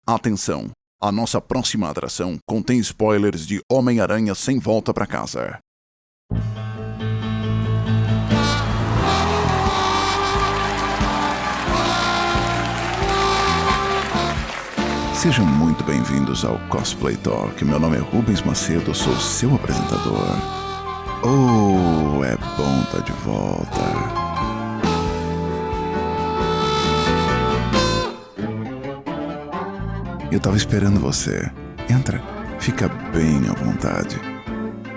Atenção! A nossa próxima atração contém spoilers de Homem-Aranha Sem Volta pra Casa. Sejam muito bem-vindos ao Cosplay Talk. Meu nome é Rubens Macedo, sou seu apresentador. Oh, é bom estar de volta. Eu tava esperando você. Entra, fica bem à vontade.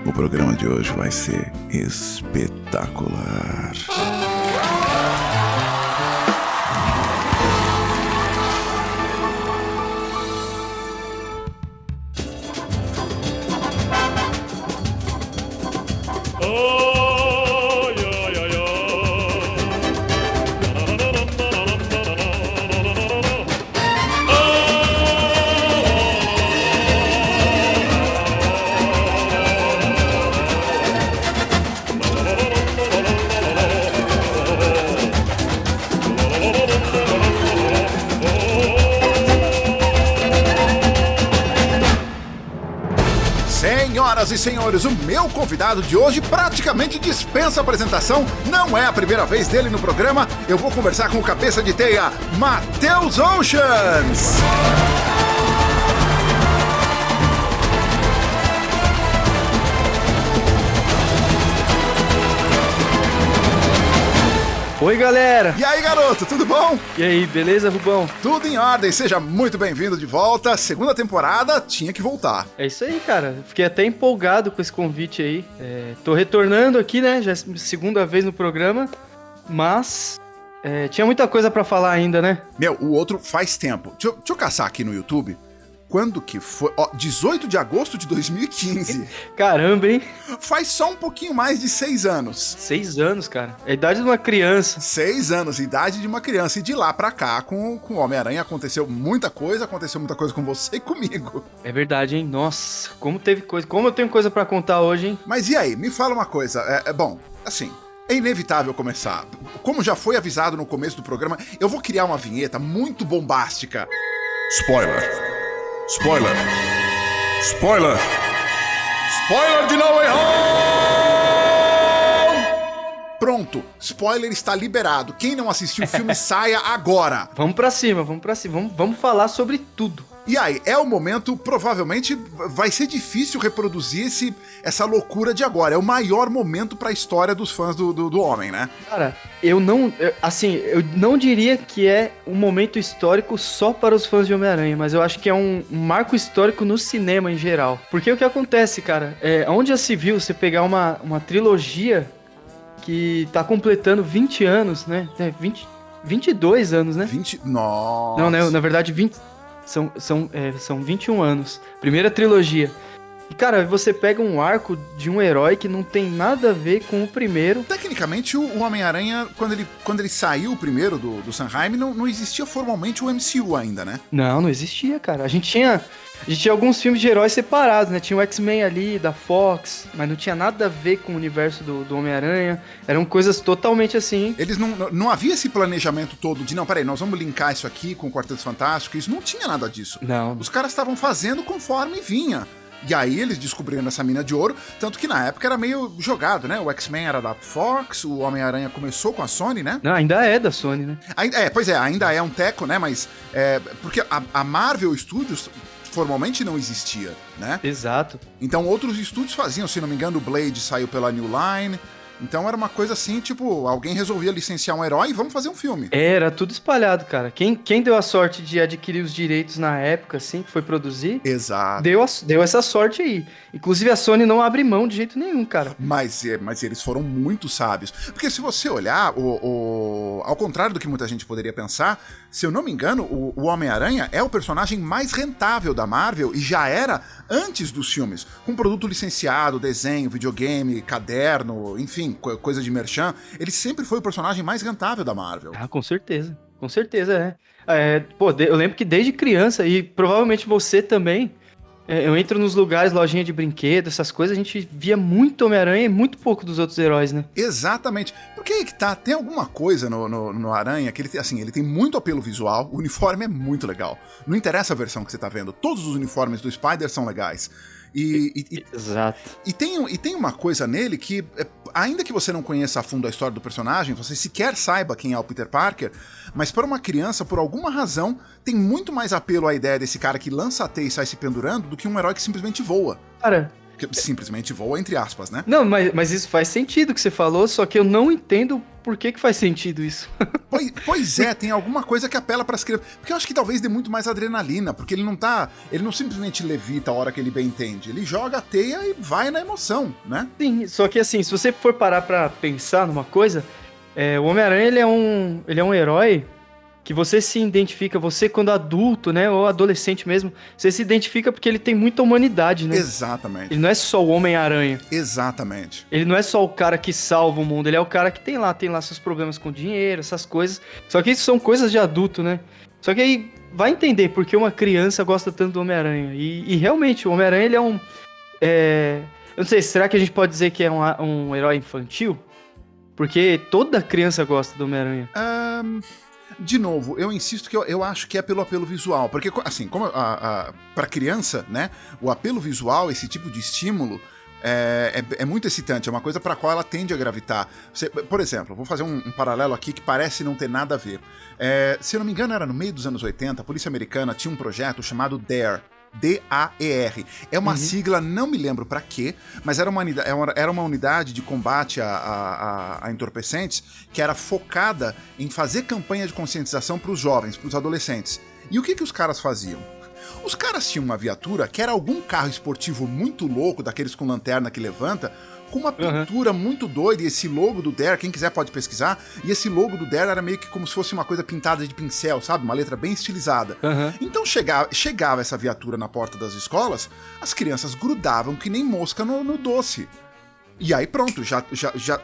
O programa de hoje vai ser espetacular. Senhoras e senhores, o meu convidado de hoje praticamente dispensa apresentação. Não é a primeira vez dele no programa. Eu vou conversar com o cabeça de teia, Matheus Oceans. Oi, galera! E aí, garoto, tudo bom? E aí, beleza, Rubão? Tudo em ordem, seja muito bem-vindo de volta. Segunda temporada, tinha que voltar. É isso aí, cara. Fiquei até empolgado com esse convite aí. Tô retornando aqui, né? Já é a segunda vez no programa, mas tinha muita coisa pra falar ainda, né? Meu, o outro faz tempo. Deixa eu caçar aqui no YouTube. Quando que foi? 18 de agosto de 2015. Caramba, hein? Faz só um pouquinho mais de 6 anos. 6 anos, cara. É a idade de uma criança. 6 anos, idade de uma criança. E de lá pra cá, com o Homem-Aranha, aconteceu muita coisa com você e comigo. É verdade, hein? Nossa, como teve coisa. Como eu tenho coisa pra contar hoje, hein? Mas e aí, me fala uma coisa. Bom, assim, é inevitável começar. Como já foi avisado no começo do programa, eu vou criar uma vinheta muito bombástica. Spoiler! Spoiler! Spoiler! Spoiler de No Way Home! Pronto, spoiler está liberado. Quem não assistiu o filme, saia agora. Vamos pra cima. Vamos falar sobre tudo. E aí, é o momento, provavelmente vai ser difícil reproduzir essa loucura de agora. É o maior momento pra história dos fãs do Homem, né? Cara, eu não diria que é um momento histórico só para os fãs de Homem-Aranha, mas eu acho que é um marco histórico no cinema em geral. Porque o que acontece, cara, onde já se viu você pegar uma trilogia que tá completando 20 anos, né? 22 anos, né? 20... Nossa! Não, né? Na verdade, 20... São 21 anos. Primeira trilogia. E, cara, você pega um arco de um herói que não tem nada a ver com o primeiro. Tecnicamente, o Homem-Aranha, quando ele saiu primeiro do Sanheim, não existia formalmente o MCU ainda, né? Não existia, cara. A gente tinha alguns filmes de heróis separados, né? Tinha o X-Men ali, da Fox, mas não tinha nada a ver com o universo do Homem-Aranha. Eram coisas totalmente assim. Eles não havia esse planejamento todo de, não, peraí, nós vamos linkar isso aqui com o Quarteto Fantástico. Isso não tinha nada disso. Não. Os caras estavam fazendo conforme vinha. E aí eles descobriram essa mina de ouro, tanto que na época era meio jogado, né? O X-Men era da Fox, o Homem-Aranha começou com a Sony, né? Não, ainda é da Sony, né? Ainda é um teco, né? Mas porque a Marvel Studios formalmente não existia, né? Exato. Então outros estúdios faziam, se não me engano, o Blade saiu pela New Line. Então era uma coisa assim, tipo, alguém resolvia licenciar um herói e vamos fazer um filme. Era tudo espalhado, cara. Quem deu a sorte de adquirir os direitos na época, assim, que foi produzir... Exato. Deu essa sorte aí. Inclusive a Sony não abre mão de jeito nenhum, cara. Mas eles foram muito sábios. Porque se você olhar, ao contrário do que muita gente poderia pensar, se eu não me engano, o Homem-Aranha é o personagem mais rentável da Marvel e já era antes dos filmes. Com produto licenciado, desenho, videogame, caderno, enfim, coisa de merchan, ele sempre foi o personagem mais rentável da Marvel. Ah, com certeza. Com certeza, eu lembro que desde criança, e provavelmente você também, Eu entro nos lugares, lojinha de brinquedo, essas coisas, a gente via muito Homem-Aranha e muito pouco dos outros heróis, né? Exatamente. Porque aí que tá, tem alguma coisa no Aranha que ele tem, assim, ele tem muito apelo visual, o uniforme é muito legal. Não interessa a versão que você tá vendo, todos os uniformes do Spider são legais. Exato. E tem uma coisa nele que, ainda que você não conheça a fundo a história do personagem, você sequer saiba quem é o Peter Parker, mas para uma criança, por alguma razão, tem muito mais apelo à ideia desse cara que lança a teia e sai se pendurando do que um herói que simplesmente voa. Cara... Que simplesmente voa, entre aspas, né? Não, mas isso faz sentido que você falou, só que eu não entendo por que faz sentido isso. Pois é, tem alguma coisa que apela pras crianças. Porque eu acho que talvez dê muito mais adrenalina, porque ele não simplesmente levita a hora que ele bem entende. Ele joga a teia e vai na emoção, né? Sim, só que assim, se você for parar pra pensar numa coisa, o Homem-Aranha ele é um herói que você se identifica, você quando adulto, né, ou adolescente mesmo, você se identifica porque ele tem muita humanidade, né? Exatamente. Ele não é só o Homem-Aranha. Exatamente. Ele não é só o cara que salva o mundo, ele é o cara que tem lá seus problemas com dinheiro, essas coisas. Só que isso são coisas de adulto, né? Só que aí vai entender por que uma criança gosta tanto do Homem-Aranha. E realmente, o Homem-Aranha ele é um... eu não sei, será que a gente pode dizer que é um herói infantil? Porque toda criança gosta do Homem-Aranha. De novo, eu insisto que eu acho que é pelo apelo visual. Porque, assim, como pra criança, né, o apelo visual, esse tipo de estímulo, é muito excitante, é uma coisa para qual ela tende a gravitar. Por exemplo, vou fazer um paralelo aqui que parece não ter nada a ver. Se eu não me engano, era no meio dos anos 80, a polícia americana tinha um projeto chamado DARE. D-A-E-R. É uma sigla, não me lembro pra quê, mas era uma unidade de combate a entorpecentes que era focada em fazer campanha de conscientização pros jovens, pros adolescentes. E o que os caras faziam? Os caras tinham uma viatura que era algum carro esportivo muito louco, daqueles com lanterna que levanta, com uma pintura muito doida, e esse logo do Dare, quem quiser pode pesquisar, e esse logo do Dare era meio que como se fosse uma coisa pintada de pincel, sabe? Uma letra bem estilizada. Então chegava essa viatura na porta das escolas, as crianças grudavam que nem mosca no doce. E aí pronto,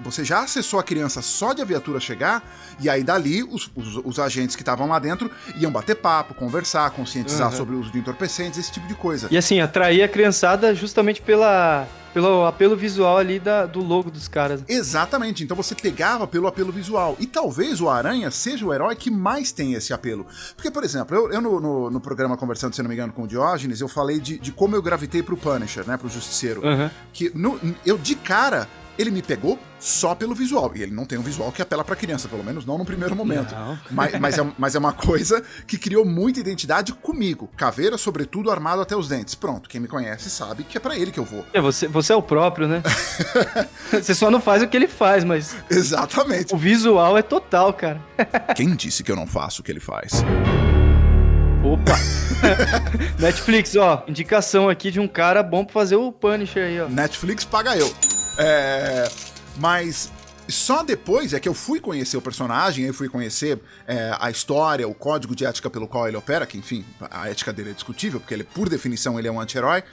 você já acessou a criança só de a viatura chegar, e aí dali os agentes que estavam lá dentro iam bater papo, conversar, conscientizar sobre o uso de entorpecentes, esse tipo de coisa. E assim, atrair a criançada justamente pelo apelo visual ali do logo dos caras. Exatamente, então você pegava pelo apelo visual. E talvez o Aranha seja o herói que mais tem esse apelo. Porque, por exemplo, eu no programa Conversando, se não me engano, com o Diógenes, eu falei de como eu gravitei pro Punisher, né, pro Justiceiro. Que eu, de cara, ele me pegou só pelo visual. E ele não tem um visual que apela pra criança, pelo menos não no primeiro momento. Mas é uma coisa que criou muita identidade comigo. Caveira, sobretudo, armado até os dentes. Pronto, quem me conhece sabe que é pra ele que eu vou. Você é o próprio, né? Você só não faz o que ele faz, mas... Exatamente. O visual é total, cara. Quem disse que eu não faço o que ele faz? Opa! Netflix, ó, indicação aqui de um cara bom pra fazer o Punisher aí, ó. Netflix paga eu. Mas só depois é que eu fui conhecer o personagem, eu fui conhecer a história, o código de ética pelo qual ele opera, que enfim, a ética dele é discutível, porque ele, por definição, ele é um anti-herói,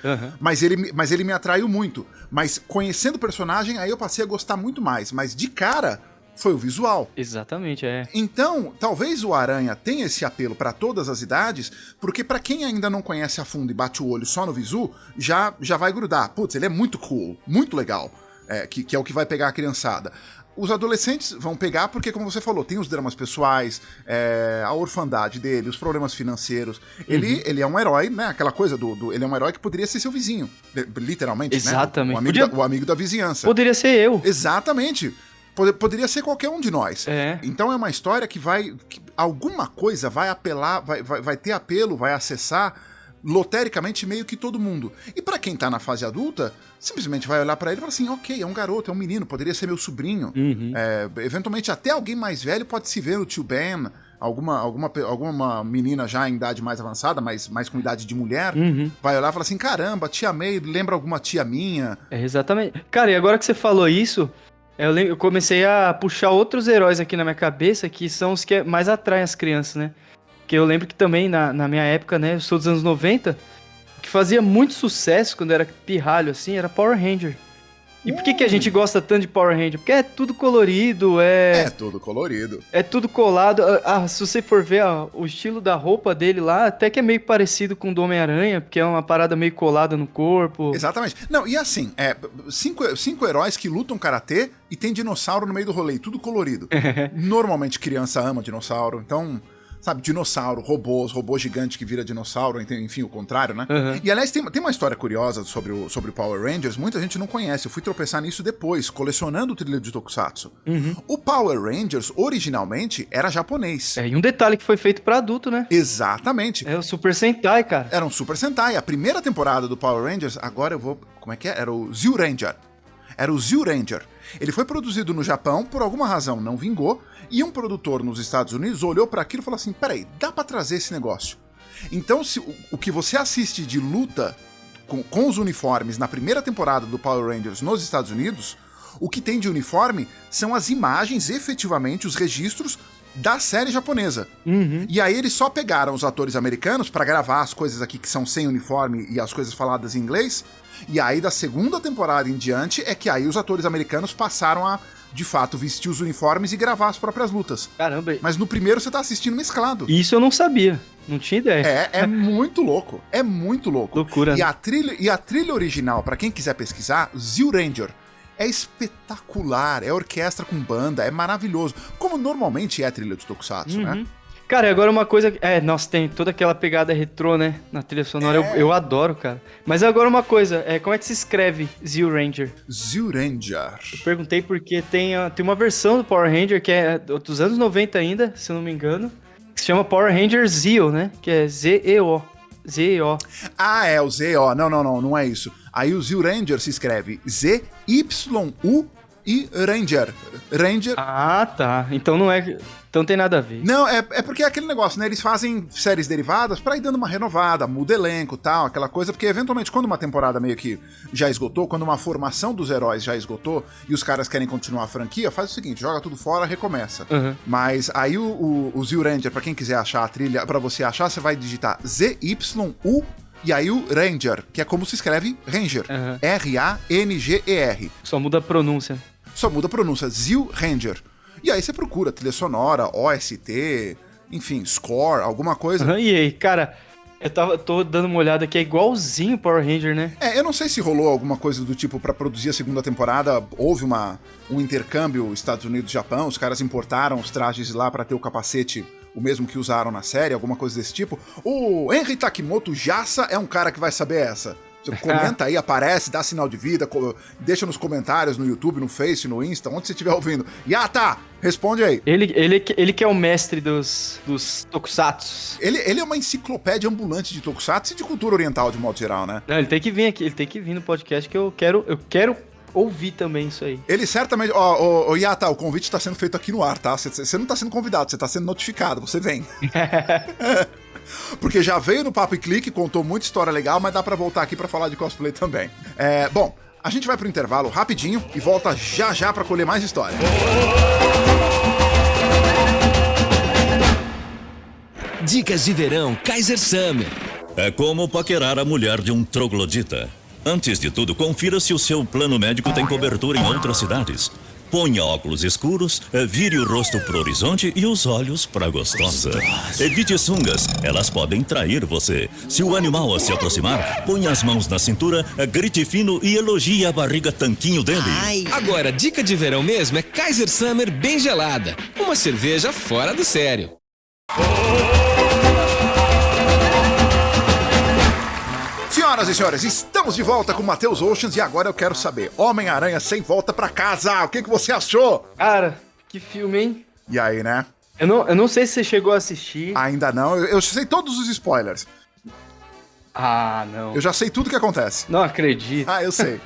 mas ele me atraiu muito. Mas conhecendo o personagem, aí eu passei a gostar muito mais. Mas de cara, foi o visual. Exatamente, Então, talvez o Aranha tenha esse apelo pra todas as idades, porque pra quem ainda não conhece a fundo e bate o olho só no visu, já vai grudar. Putz, ele é muito cool, muito legal. Que é o que vai pegar a criançada. Os adolescentes vão pegar porque, como você falou, tem os dramas pessoais, a orfandade dele, os problemas financeiros. Ele é um herói, né? Aquela coisa ele é um herói que poderia ser seu vizinho, literalmente, exatamente, né? O amigo da vizinhança. Poderia ser eu. Exatamente. Poderia ser qualquer um de nós. Então é uma história que alguma coisa vai apelar, vai ter apelo, vai acessar lotericamente meio que todo mundo. E pra quem tá na fase adulta, simplesmente vai olhar pra ele e falar assim, ok, é um garoto, é um menino, poderia ser meu sobrinho. Eventualmente até alguém mais velho pode se ver no tio Ben, alguma menina já em idade mais avançada, mais com idade de mulher, vai olhar e falar assim, caramba, tia May, lembra alguma tia minha? Exatamente. Cara, e agora que você falou isso, eu comecei a puxar outros heróis aqui na minha cabeça, que são os que mais atraem as crianças, né? Porque eu lembro que também, na minha época, né, eu sou dos anos 90, o que fazia muito sucesso quando era pirralho, assim, era Power Ranger. E por que a gente gosta tanto de Power Ranger? Porque é tudo colorido, É tudo colorido. é tudo colado. Se você for ver o estilo da roupa dele lá, até que é meio parecido com o do Homem-Aranha, porque é uma parada meio colada no corpo. Exatamente. Não, e assim, cinco heróis que lutam karatê e tem dinossauro no meio do rolê, tudo colorido. Normalmente criança ama dinossauro, então... Sabe, dinossauro, robô gigante que vira dinossauro, enfim, o contrário, né? Uhum. E, aliás, tem uma história curiosa sobre o Power Rangers, muita gente não conhece, eu fui tropeçar nisso depois, colecionando o trilho de Tokusatsu. Uhum. O Power Rangers, originalmente, era japonês. E um detalhe que foi feito pra adulto, né? Exatamente. É o Super Sentai, cara. Era um Super Sentai. A primeira temporada do Power Rangers, agora eu vou... Como é que é? Era o Zyu Ranger. Era o Zyu Ranger. Ele foi produzido no Japão, por alguma razão não vingou, e um produtor nos Estados Unidos olhou para aquilo e falou assim, peraí, dá para trazer esse negócio. Então, o que você assiste de luta com os uniformes na primeira temporada do Power Rangers nos Estados Unidos, o que tem de uniforme são as imagens, efetivamente, os registros da série japonesa. Uhum. E aí eles só pegaram os atores americanos para gravar as coisas aqui que são sem uniforme e as coisas faladas em inglês, e aí da segunda temporada em diante é que aí os atores americanos passaram a, de fato, vestir os uniformes e gravar as próprias lutas. Caramba. Mas no primeiro você tá assistindo mesclado. Isso eu não sabia. Não tinha ideia. É muito louco. É muito louco. Loucura, né? E a trilha original, pra quem quiser pesquisar, Zyu Ranger, é espetacular. É orquestra com banda, é maravilhoso. Como normalmente é a trilha de Tokusatsu, né? Cara, e agora uma coisa... nossa, tem toda aquela pegada retrô, né? Na trilha sonora. Eu adoro, cara. Mas agora uma coisa. Como é que se escreve Zyu Ranger? Zyu Ranger. Eu perguntei porque tem uma versão do Power Ranger que é dos anos 90 ainda, se eu não me engano, que se chama Power Ranger Zeo, né? Que é Z-E-O. Z-E-O. Ah, é o Z-O. Não é isso. Aí o Zyu Ranger se escreve Z-Y-U e Ranger. Ranger. Ah, tá. Então não é... Então tem nada a ver. Não, é porque é aquele negócio, né? Eles fazem séries derivadas pra ir dando uma renovada, muda elenco e tal, aquela coisa, porque eventualmente quando uma temporada meio que já esgotou, quando uma formação dos heróis já esgotou e os caras querem continuar a franquia, faz o seguinte, joga tudo fora, recomeça. Uhum. Mas aí o Zyu Ranger, pra quem quiser achar a trilha, pra você achar, você vai digitar Z-Y-U e aí o Ranger, que é como se escreve Ranger. Uhum. R-A-N-G-E-R. Só muda a pronúncia. Só muda a pronúncia, Zyu Ranger. E aí você procura trilha sonora, OST, enfim, score, alguma coisa. Uhum, e aí, cara, tô dando uma olhada aqui, é igualzinho Power Ranger, né? Eu não sei se rolou alguma coisa do tipo pra produzir a segunda temporada, houve um intercâmbio Estados Unidos-Japão, os caras importaram os trajes lá pra ter o capacete, o mesmo que usaram na série, alguma coisa desse tipo. O Henry Takimoto Jassa é um cara que vai saber essa. Você comenta aí, aparece, dá sinal de vida, deixa nos comentários no YouTube, no Face, no Insta, onde você estiver ouvindo. Yata, responde aí. Ele que é o mestre dos tokusatsu. Ele é uma enciclopédia ambulante de tokusatsu e de cultura oriental, de modo geral, né? Não, ele tem que vir aqui, ele tem que vir no podcast que eu quero ouvir também isso aí. Ele certamente... Ó, Yata, o convite tá sendo feito aqui no ar, tá? Você não tá sendo convidado, você tá sendo notificado, você vem. Porque já veio no Papo e Clique, contou muita história legal, mas dá pra voltar aqui pra falar de cosplay também. Bom, a gente vai pro intervalo rapidinho e volta já pra colher mais história. Dicas de verão Kaiser Summer. É como paquerar a mulher de um troglodita. Antes de tudo, confira se o seu plano médico tem cobertura em outras cidades. Ponha óculos escuros, vire o rosto pro horizonte e os olhos pra gostosa. Evite sungas, elas podem trair você. Se o animal se aproximar, ponha as mãos na cintura, grite fino e elogie a barriga tanquinho dele. Agora, dica de verão mesmo é Kaiser Summer bem gelada. Uma cerveja fora do sério. Senhoras e senhores, estamos de volta com o Matheus Oceans e agora eu quero saber, Homem-Aranha sem volta pra casa, o que você achou? Cara, que filme, hein? E aí, né? Eu não sei se você chegou a assistir. Ainda não, eu sei todos os spoilers. Ah, não. Eu já sei tudo que acontece. Não acredito. Ah, eu sei.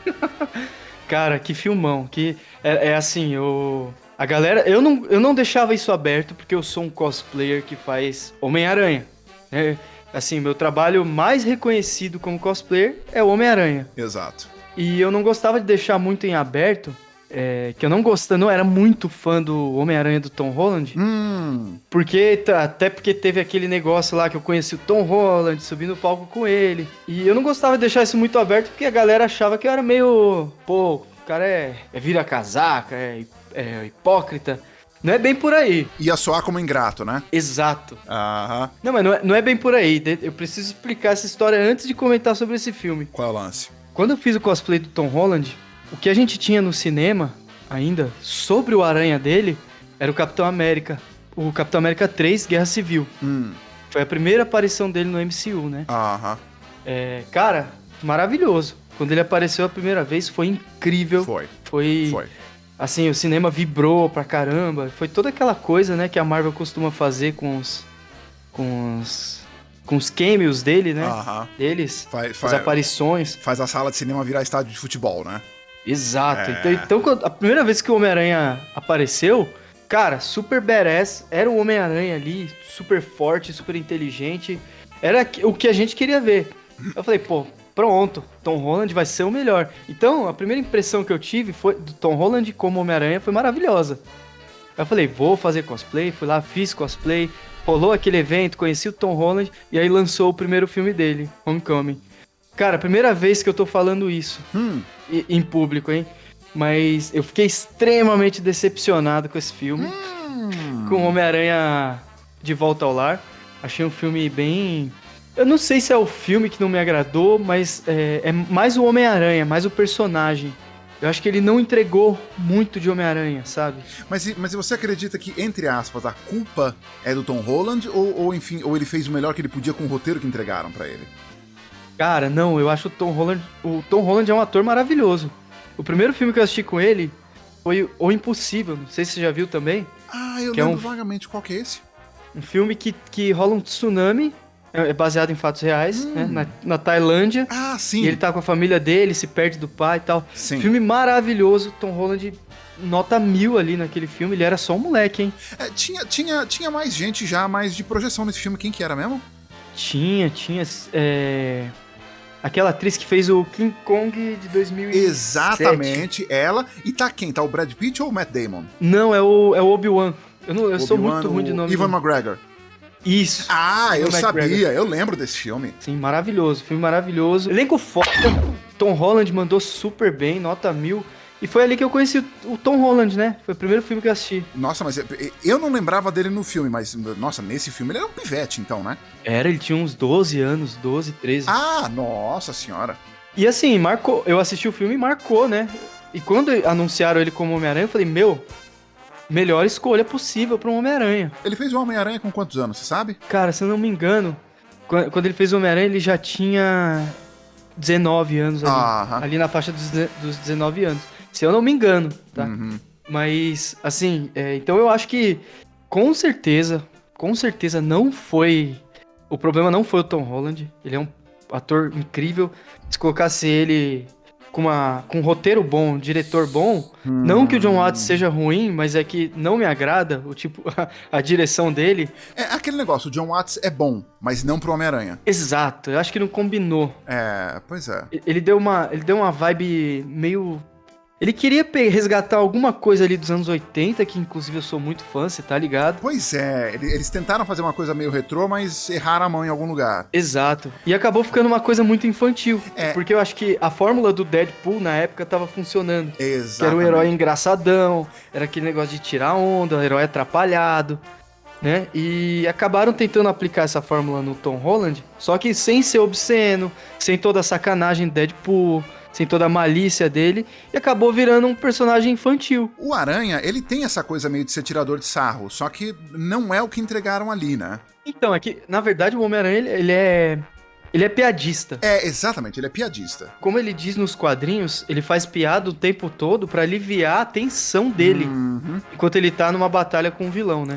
Cara, que filmão, que assim, a galera, eu não deixava isso aberto porque eu sou um cosplayer que faz Homem-Aranha, né? Assim, meu trabalho mais reconhecido como cosplayer é o Homem-Aranha. Exato. E eu não gostava de deixar muito em aberto, que eu não era muito fã do Homem-Aranha do Tom Holland. Até porque teve aquele negócio lá que eu conheci o Tom Holland, subi no palco com ele. E eu não gostava de deixar isso muito aberto porque a galera achava que eu era meio, o cara é vira-casaca, é hipócrita. Não é bem por aí. Ia soar como ingrato, né? Exato. Aham. Não, mas não é bem por aí. Eu preciso explicar essa história antes de comentar sobre esse filme. Qual é o lance? Quando eu fiz o cosplay do Tom Holland, o que a gente tinha no cinema ainda sobre o Aranha dele era o Capitão América. O Capitão América 3, Guerra Civil. Foi a primeira aparição dele no MCU, né? Aham. Cara, maravilhoso. Quando ele apareceu a primeira vez, foi incrível. Foi. Assim, o cinema vibrou pra caramba. Foi toda aquela coisa, né, que a Marvel costuma fazer com os cameos dele, né? Aham. Deles, Faz- as aparições. Faz a sala de cinema virar estádio de futebol, né? Exato. Então, a primeira vez que o Homem-Aranha apareceu, cara, super badass, era o Homem-Aranha ali, super forte, super inteligente. Era o que a gente queria ver. Eu falei, pô, pronto, Tom Holland vai ser o melhor. Então, a primeira impressão que eu tive foi do Tom Holland como Homem-Aranha foi maravilhosa. Eu falei, vou fazer cosplay, fui lá, fiz cosplay, rolou aquele evento, conheci o Tom Holland e aí lançou o primeiro filme dele, Homecoming. Cara, primeira vez que eu tô falando isso em público, hein? Mas eu fiquei extremamente decepcionado com esse filme, com o Homem-Aranha de Volta ao Lar. Achei um filme bem... Eu não sei se é o filme que não me agradou, mas é mais o Homem-Aranha, mais o personagem. Eu acho que ele não entregou muito de Homem-Aranha, sabe? Mas você acredita que, entre aspas, a culpa é do Tom Holland ou ele fez o melhor que ele podia com o roteiro que entregaram pra ele? Cara, não, eu acho o Tom Holland é um ator maravilhoso. O primeiro filme que eu assisti com ele foi O Impossível, não sei se você já viu também. Ah, eu Que é lembro vagamente qual que é esse. Um filme que rola um tsunami, é baseado em fatos reais, né, na Tailândia. Ah, sim. E ele tá com a família dele, se perde do pai e tal. Sim. Filme maravilhoso, Tom Holland nota 1000 ali naquele filme, ele era só um moleque, hein? Tinha mais gente já, mais de projeção nesse filme. Quem que era mesmo? Tinha, aquela atriz que fez o King Kong de 2007. Exatamente, ela. E tá quem? Tá o Brad Pitt ou o Matt Damon? Não, é o Obi-Wan. Eu sou muito ruim de nome. Ivan McGregor. Isso. Ah, eu Ewan sabia, McGregor. eu lembro desse filme. Sim, maravilhoso, filme maravilhoso. Elenco foda. Tom Holland mandou super bem, nota 1000. E foi ali que eu conheci o Tom Holland, né? Foi o primeiro filme que eu assisti. Nossa, mas eu não lembrava dele no filme, mas, nossa, nesse filme ele era um pivete, então, né? Ele tinha uns 12 anos, 12, 13. Ah, nossa senhora. E assim, marcou. Eu assisti o filme e marcou, né? E quando anunciaram ele como Homem-Aranha, eu falei, melhor escolha possível para um Homem-Aranha. Ele fez o Homem-Aranha com quantos anos, você sabe? Cara, se eu não me engano, quando ele fez o Homem-Aranha, ele já tinha 19 anos ali. Ali na faixa dos 19 anos. Se eu não me engano, tá? Mas, assim, então eu acho que com certeza não foi... O problema não foi o Tom Holland. Ele é um ator incrível. Se colocasse ele com um roteiro bom, um diretor bom, não que o John Watts seja ruim, mas é que não me agrada a direção dele. É aquele negócio, o John Watts é bom, mas não pro Homem-Aranha. Exato, eu acho que não combinou. Pois é. Ele deu uma vibe meio... Ele queria resgatar alguma coisa ali dos anos 80, que inclusive eu sou muito fã, você tá ligado? Pois é, eles tentaram fazer uma coisa meio retrô, mas erraram a mão em algum lugar. Exato. E acabou ficando uma coisa muito infantil. Porque eu acho que a fórmula do Deadpool na época tava funcionando. Exatamente. Que era o herói engraçadão, era aquele negócio de tirar onda, o herói atrapalhado, né? E acabaram tentando aplicar essa fórmula no Tom Holland, só que sem ser obsceno, sem toda a sacanagem do Deadpool, sem toda a malícia dele, e acabou virando um personagem infantil. O Aranha, ele tem essa coisa meio de ser tirador de sarro, só que não é o que entregaram ali, né? Então, é que, na verdade, o Homem-Aranha, ele é piadista. Exatamente, ele é piadista. Como ele diz nos quadrinhos, ele faz piada o tempo todo pra aliviar a tensão dele, enquanto ele tá numa batalha com o vilão, né?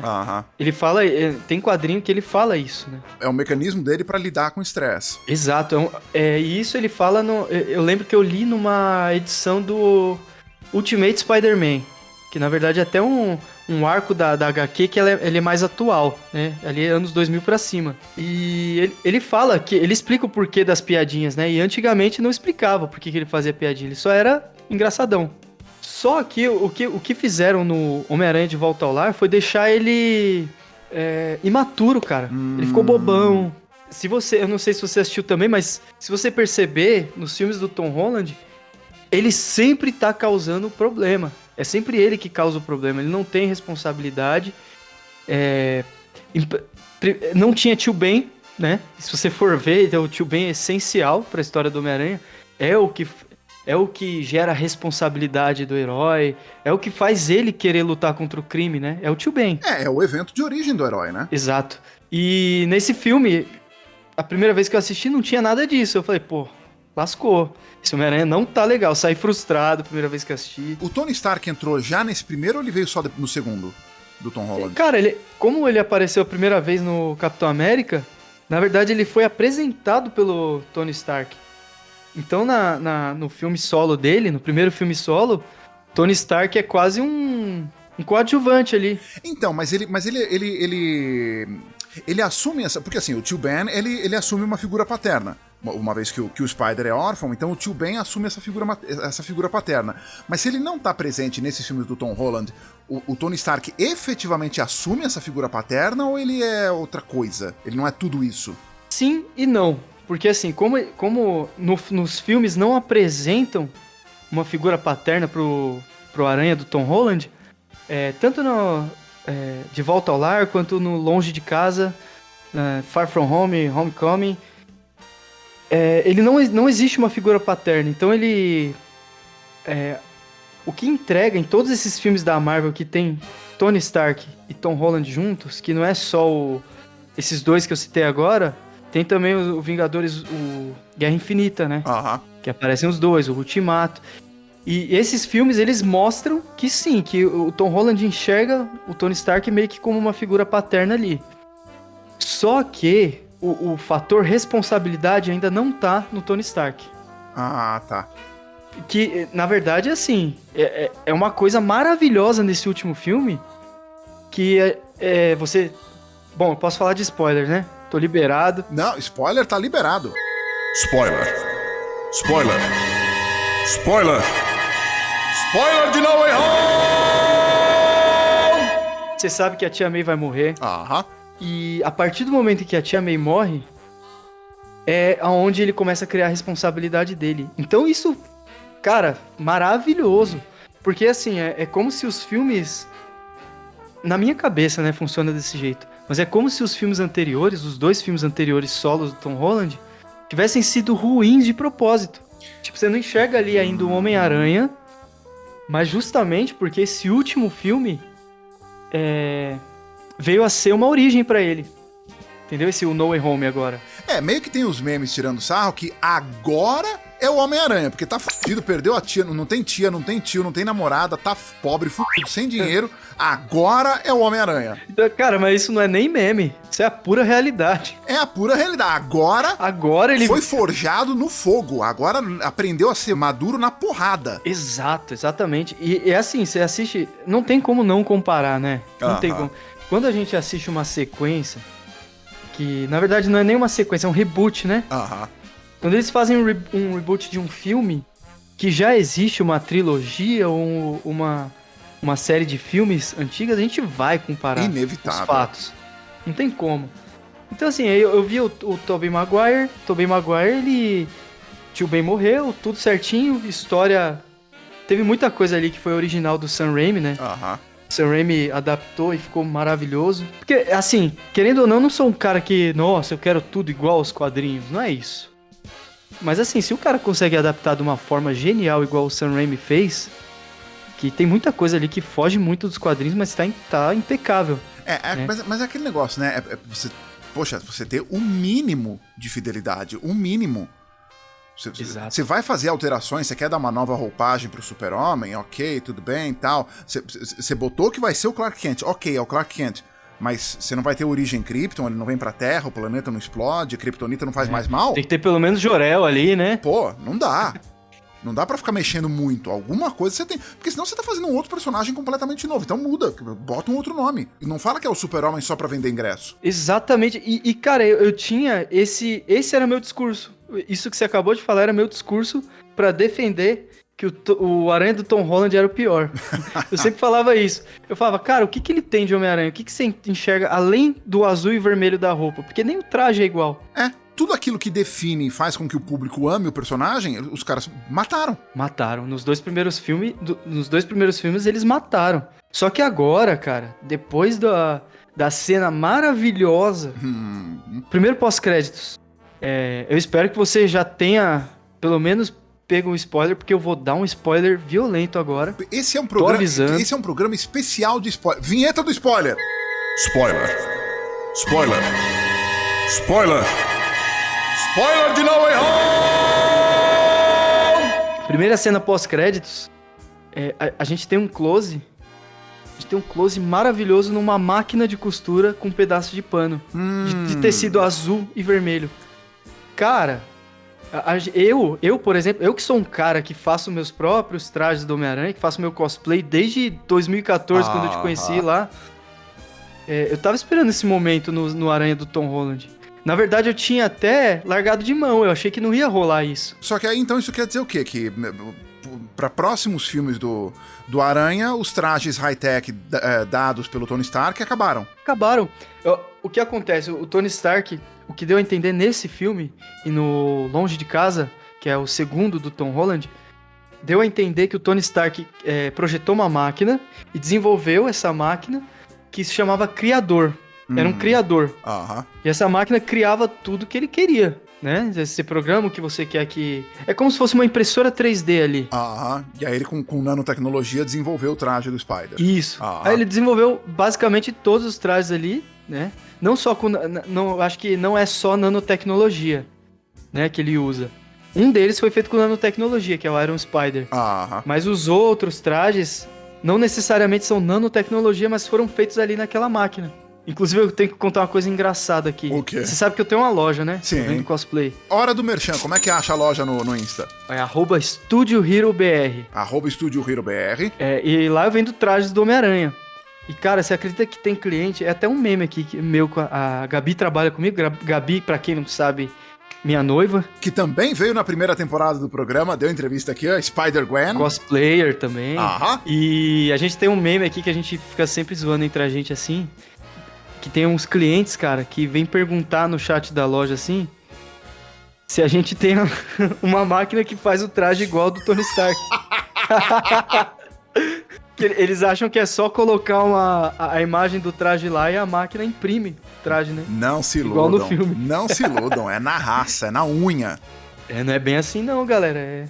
Ele fala, tem quadrinho que ele fala isso, né? É o mecanismo dele pra lidar com o estresse. Exato, e isso ele fala eu lembro que eu li numa edição do Ultimate Spider-Man, que na verdade é até um arco da HQ que ele é mais atual, né? Ali é anos 2000 pra cima. E ele fala que ele explica o porquê das piadinhas, né? E antigamente não explicava o porquê que ele fazia piadinha, ele só era engraçadão. Só que o que fizeram no Homem-Aranha de Volta ao Lar foi deixar ele imaturo, cara. Ele ficou bobão. Eu não sei se você assistiu também, mas se você perceber, nos filmes do Tom Holland, ele sempre tá causando problema. É sempre ele que causa o problema. Ele não tem responsabilidade. Não tinha tio Ben, né? Se você for ver, então, o tio Ben é essencial pra história do Homem-Aranha. É o que gera a responsabilidade do herói. É o que faz ele querer lutar contra o crime, né? É o tio Ben. É o evento de origem do herói, né? Exato. E nesse filme, a primeira vez que eu assisti não tinha nada disso. Eu falei, pô, lascou. Esse Homem-Aranha não tá legal. Saí frustrado a primeira vez que assisti. O Tony Stark entrou já nesse primeiro ou ele veio só no segundo? Do Tom Holland? Cara, como ele apareceu a primeira vez no Capitão América, na verdade ele foi apresentado pelo Tony Stark. Então no filme solo dele, no primeiro filme solo, Tony Stark é quase um coadjuvante ali. Então, mas ele assume essa... Porque assim, o tio Ben, ele assume uma figura paterna. Uma vez que o Spider é órfão, então o tio Ben assume essa figura paterna. Mas se ele não tá presente nesses filmes do Tom Holland, o Tony Stark efetivamente assume essa figura paterna ou ele é outra coisa? Ele não é tudo isso? Sim e não. Porque assim, como nos filmes não apresentam uma figura paterna pro Aranha do Tom Holland, tanto no De Volta ao Lar, quanto no Longe de Casa, Far From Home, Homecoming, ele não existe uma figura paterna. Então o que entrega em todos esses filmes da Marvel que tem Tony Stark e Tom Holland juntos, que não é só esses dois que eu citei agora, tem também o Vingadores, o Guerra Infinita, né? Aham. Que aparecem os dois, o Ultimato. E esses filmes, eles mostram que sim, que o Tom Holland enxerga o Tony Stark meio que como uma figura paterna ali. Só que o fator responsabilidade ainda não tá no Tony Stark. Ah, tá. Que, na verdade, assim, é uma coisa maravilhosa nesse último filme, que você... Bom, eu posso falar de spoiler, né? Tô liberado. Não, spoiler tá liberado. Spoiler. Spoiler. Spoiler. Spoiler de No Way Home! Você sabe que a Tia May vai morrer. Aham. E a partir do momento em que a Tia May morre, é aonde ele começa a criar a responsabilidade dele. Então isso, cara, maravilhoso. Porque assim, é como se os filmes... Na minha cabeça, né, funciona desse jeito. Mas é como se os filmes anteriores, os dois filmes anteriores solos do Tom Holland, tivessem sido ruins de propósito. Tipo, você não enxerga ali ainda o Homem-Aranha, mas justamente porque esse último filme veio a ser uma origem pra ele. Entendeu? Esse No Way Home agora. Meio que tem os memes tirando sarro que agora é o Homem-Aranha, porque tá fudido, perdeu a tia, não tem tia, não tem tio, não tem namorada, tá pobre, fudido, sem dinheiro, agora é o Homem-Aranha. Cara, mas isso não é nem meme, isso é a pura realidade. É a pura realidade, agora ele foi forjado no fogo, agora aprendeu a ser maduro na porrada. Exato, exatamente. E é assim, você assiste, não tem como não comparar, né? Não tem como. Quando a gente assiste uma sequência, que na verdade não é nem uma sequência, é um reboot, né? Aham. Quando eles fazem um reboot de um filme que já existe uma trilogia ou uma série de filmes antigas, a gente vai comparar Inevitável. os fatos. Não tem como. Então assim, eu vi o Tobey Maguire. Tobey Maguire, ele... Tio Ben morreu, tudo certinho, história... Teve muita coisa ali que foi original do Sam Raimi, né? Aham. Sam Raimi adaptou e ficou maravilhoso. Porque, assim, querendo ou não, eu não sou um cara que... Nossa, eu quero tudo igual aos quadrinhos. Não é isso. Mas assim, se o cara consegue adaptar de uma forma genial, igual o Sam Raimi fez, que tem muita coisa ali que foge muito dos quadrinhos, mas tá impecável. Né? Mas é aquele negócio, né? Você ter o mínimo de fidelidade, o mínimo. Você vai fazer alterações, você quer dar uma nova roupagem pro Super-Homem, ok, tudo bem e tal. Você botou que vai ser o Clark Kent, ok, é o Clark Kent. Mas você não vai ter origem Krypton, ele não vem pra Terra, o planeta não explode, a Kryptonita não faz mais mal? Tem que ter pelo menos Jor-El ali, né? Pô, não dá. Não dá pra ficar mexendo muito. Alguma coisa você tem. Porque senão você tá fazendo um outro personagem completamente novo. Então muda, bota um outro nome. E não fala que é o Super-Homem só pra vender ingresso. Exatamente. E cara, eu tinha esse era meu discurso. Isso que você acabou de falar era meu discurso pra defender que o Aranha do Tom Holland era o pior. Eu sempre falava isso. Eu falava, cara, o que ele tem de Homem-Aranha? O que você enxerga além do azul e vermelho da roupa? Porque nem o traje é igual. tudo aquilo que define e faz com que o público ame o personagem, os caras mataram. Mataram. Nos dois primeiros filmes eles mataram. Só que agora, cara, depois da cena maravilhosa, primeiro pós-créditos, eu espero que você já tenha, pelo menos, pego um spoiler, porque eu vou dar um spoiler violento agora. Esse é um programa especial de spoiler. Vinheta do spoiler! Spoiler. Spoiler. Spoiler. Spoiler de No Way Home! Primeira cena pós-créditos, a gente tem um close. A gente tem um close maravilhoso numa máquina de costura com um pedaço de pano. De tecido azul e vermelho. Cara, eu, por exemplo, eu que sou um cara que faço meus próprios trajes do Homem-Aranha, que faço meu cosplay desde 2014, quando eu te conheci lá. Eu tava esperando esse momento no Aranha do Tom Holland. Na verdade, eu tinha até largado de mão, eu achei que não ia rolar isso. Só que aí, então, isso quer dizer o quê? Que para próximos filmes do Aranha, os trajes high-tech dados pelo Tony Stark acabaram. Acabaram. O que acontece? O Tony Stark, o que deu a entender nesse filme, e no Longe de Casa, que é o segundo do Tom Holland, deu a entender que o Tony Stark projetou uma máquina e desenvolveu essa máquina que se chamava Criador. Era um criador. E essa máquina criava tudo que ele queria, né? Você programa o que você quer que... É como se fosse uma impressora 3D ali. E aí ele, com nanotecnologia, desenvolveu o traje do Spider. Isso. Aí ele desenvolveu basicamente todos os trajes ali, né? Não só com... acho que não é só nanotecnologia, né, que ele usa. Um deles foi feito com nanotecnologia, que é o Iron Spider. Mas os outros trajes não necessariamente são nanotecnologia, mas foram feitos ali naquela máquina. Inclusive, eu tenho que contar uma coisa engraçada aqui. O quê? Você sabe que eu tenho uma loja, né? Sim. Vendo cosplay. Hora do merchan, como é que acha a loja no Insta? É @Studio Hero BR. @Studio Hero BR. E lá eu vendo trajes do Homem-Aranha. E, cara, você acredita que tem cliente... É até um meme aqui, meu, a Gabi trabalha comigo. Gabi, pra quem não sabe, minha noiva. Que também veio na primeira temporada do programa, deu entrevista aqui, a Spider-Gwen. Cosplayer também. E a gente tem um meme aqui que a gente fica sempre zoando entre a gente, assim... Que tem uns clientes, cara, que vêm perguntar no chat da loja, assim, se a gente tem uma máquina que faz o traje igual ao do Tony Stark. Eles acham que é só colocar a imagem do traje lá e a máquina imprime o traje, né? Não se iludam. Igual no filme. Não se iludam, é na raça, é na unha. Não é bem assim não, galera,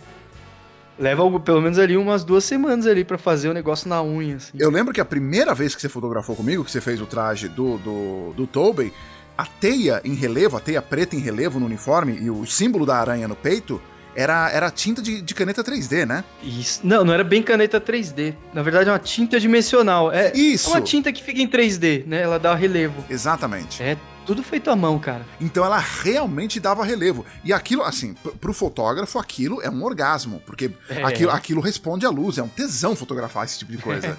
Leva pelo menos ali umas 2 semanas ali pra fazer o negócio na unha, assim. Eu lembro que a primeira vez que você fotografou comigo, que você fez o traje do Tobey, a teia em relevo, a teia preta em relevo no uniforme e o símbolo da aranha no peito era tinta de caneta 3D, né? Isso. Não era bem caneta 3D. Na verdade é uma tinta dimensional. Isso. É uma tinta que fica em 3D, né? Ela dá relevo. Exatamente. É tudo feito à mão, cara. Então ela realmente dava relevo. E aquilo, assim, pro fotógrafo, aquilo é um orgasmo. Porque aquilo responde à luz. É um tesão fotografar esse tipo de coisa.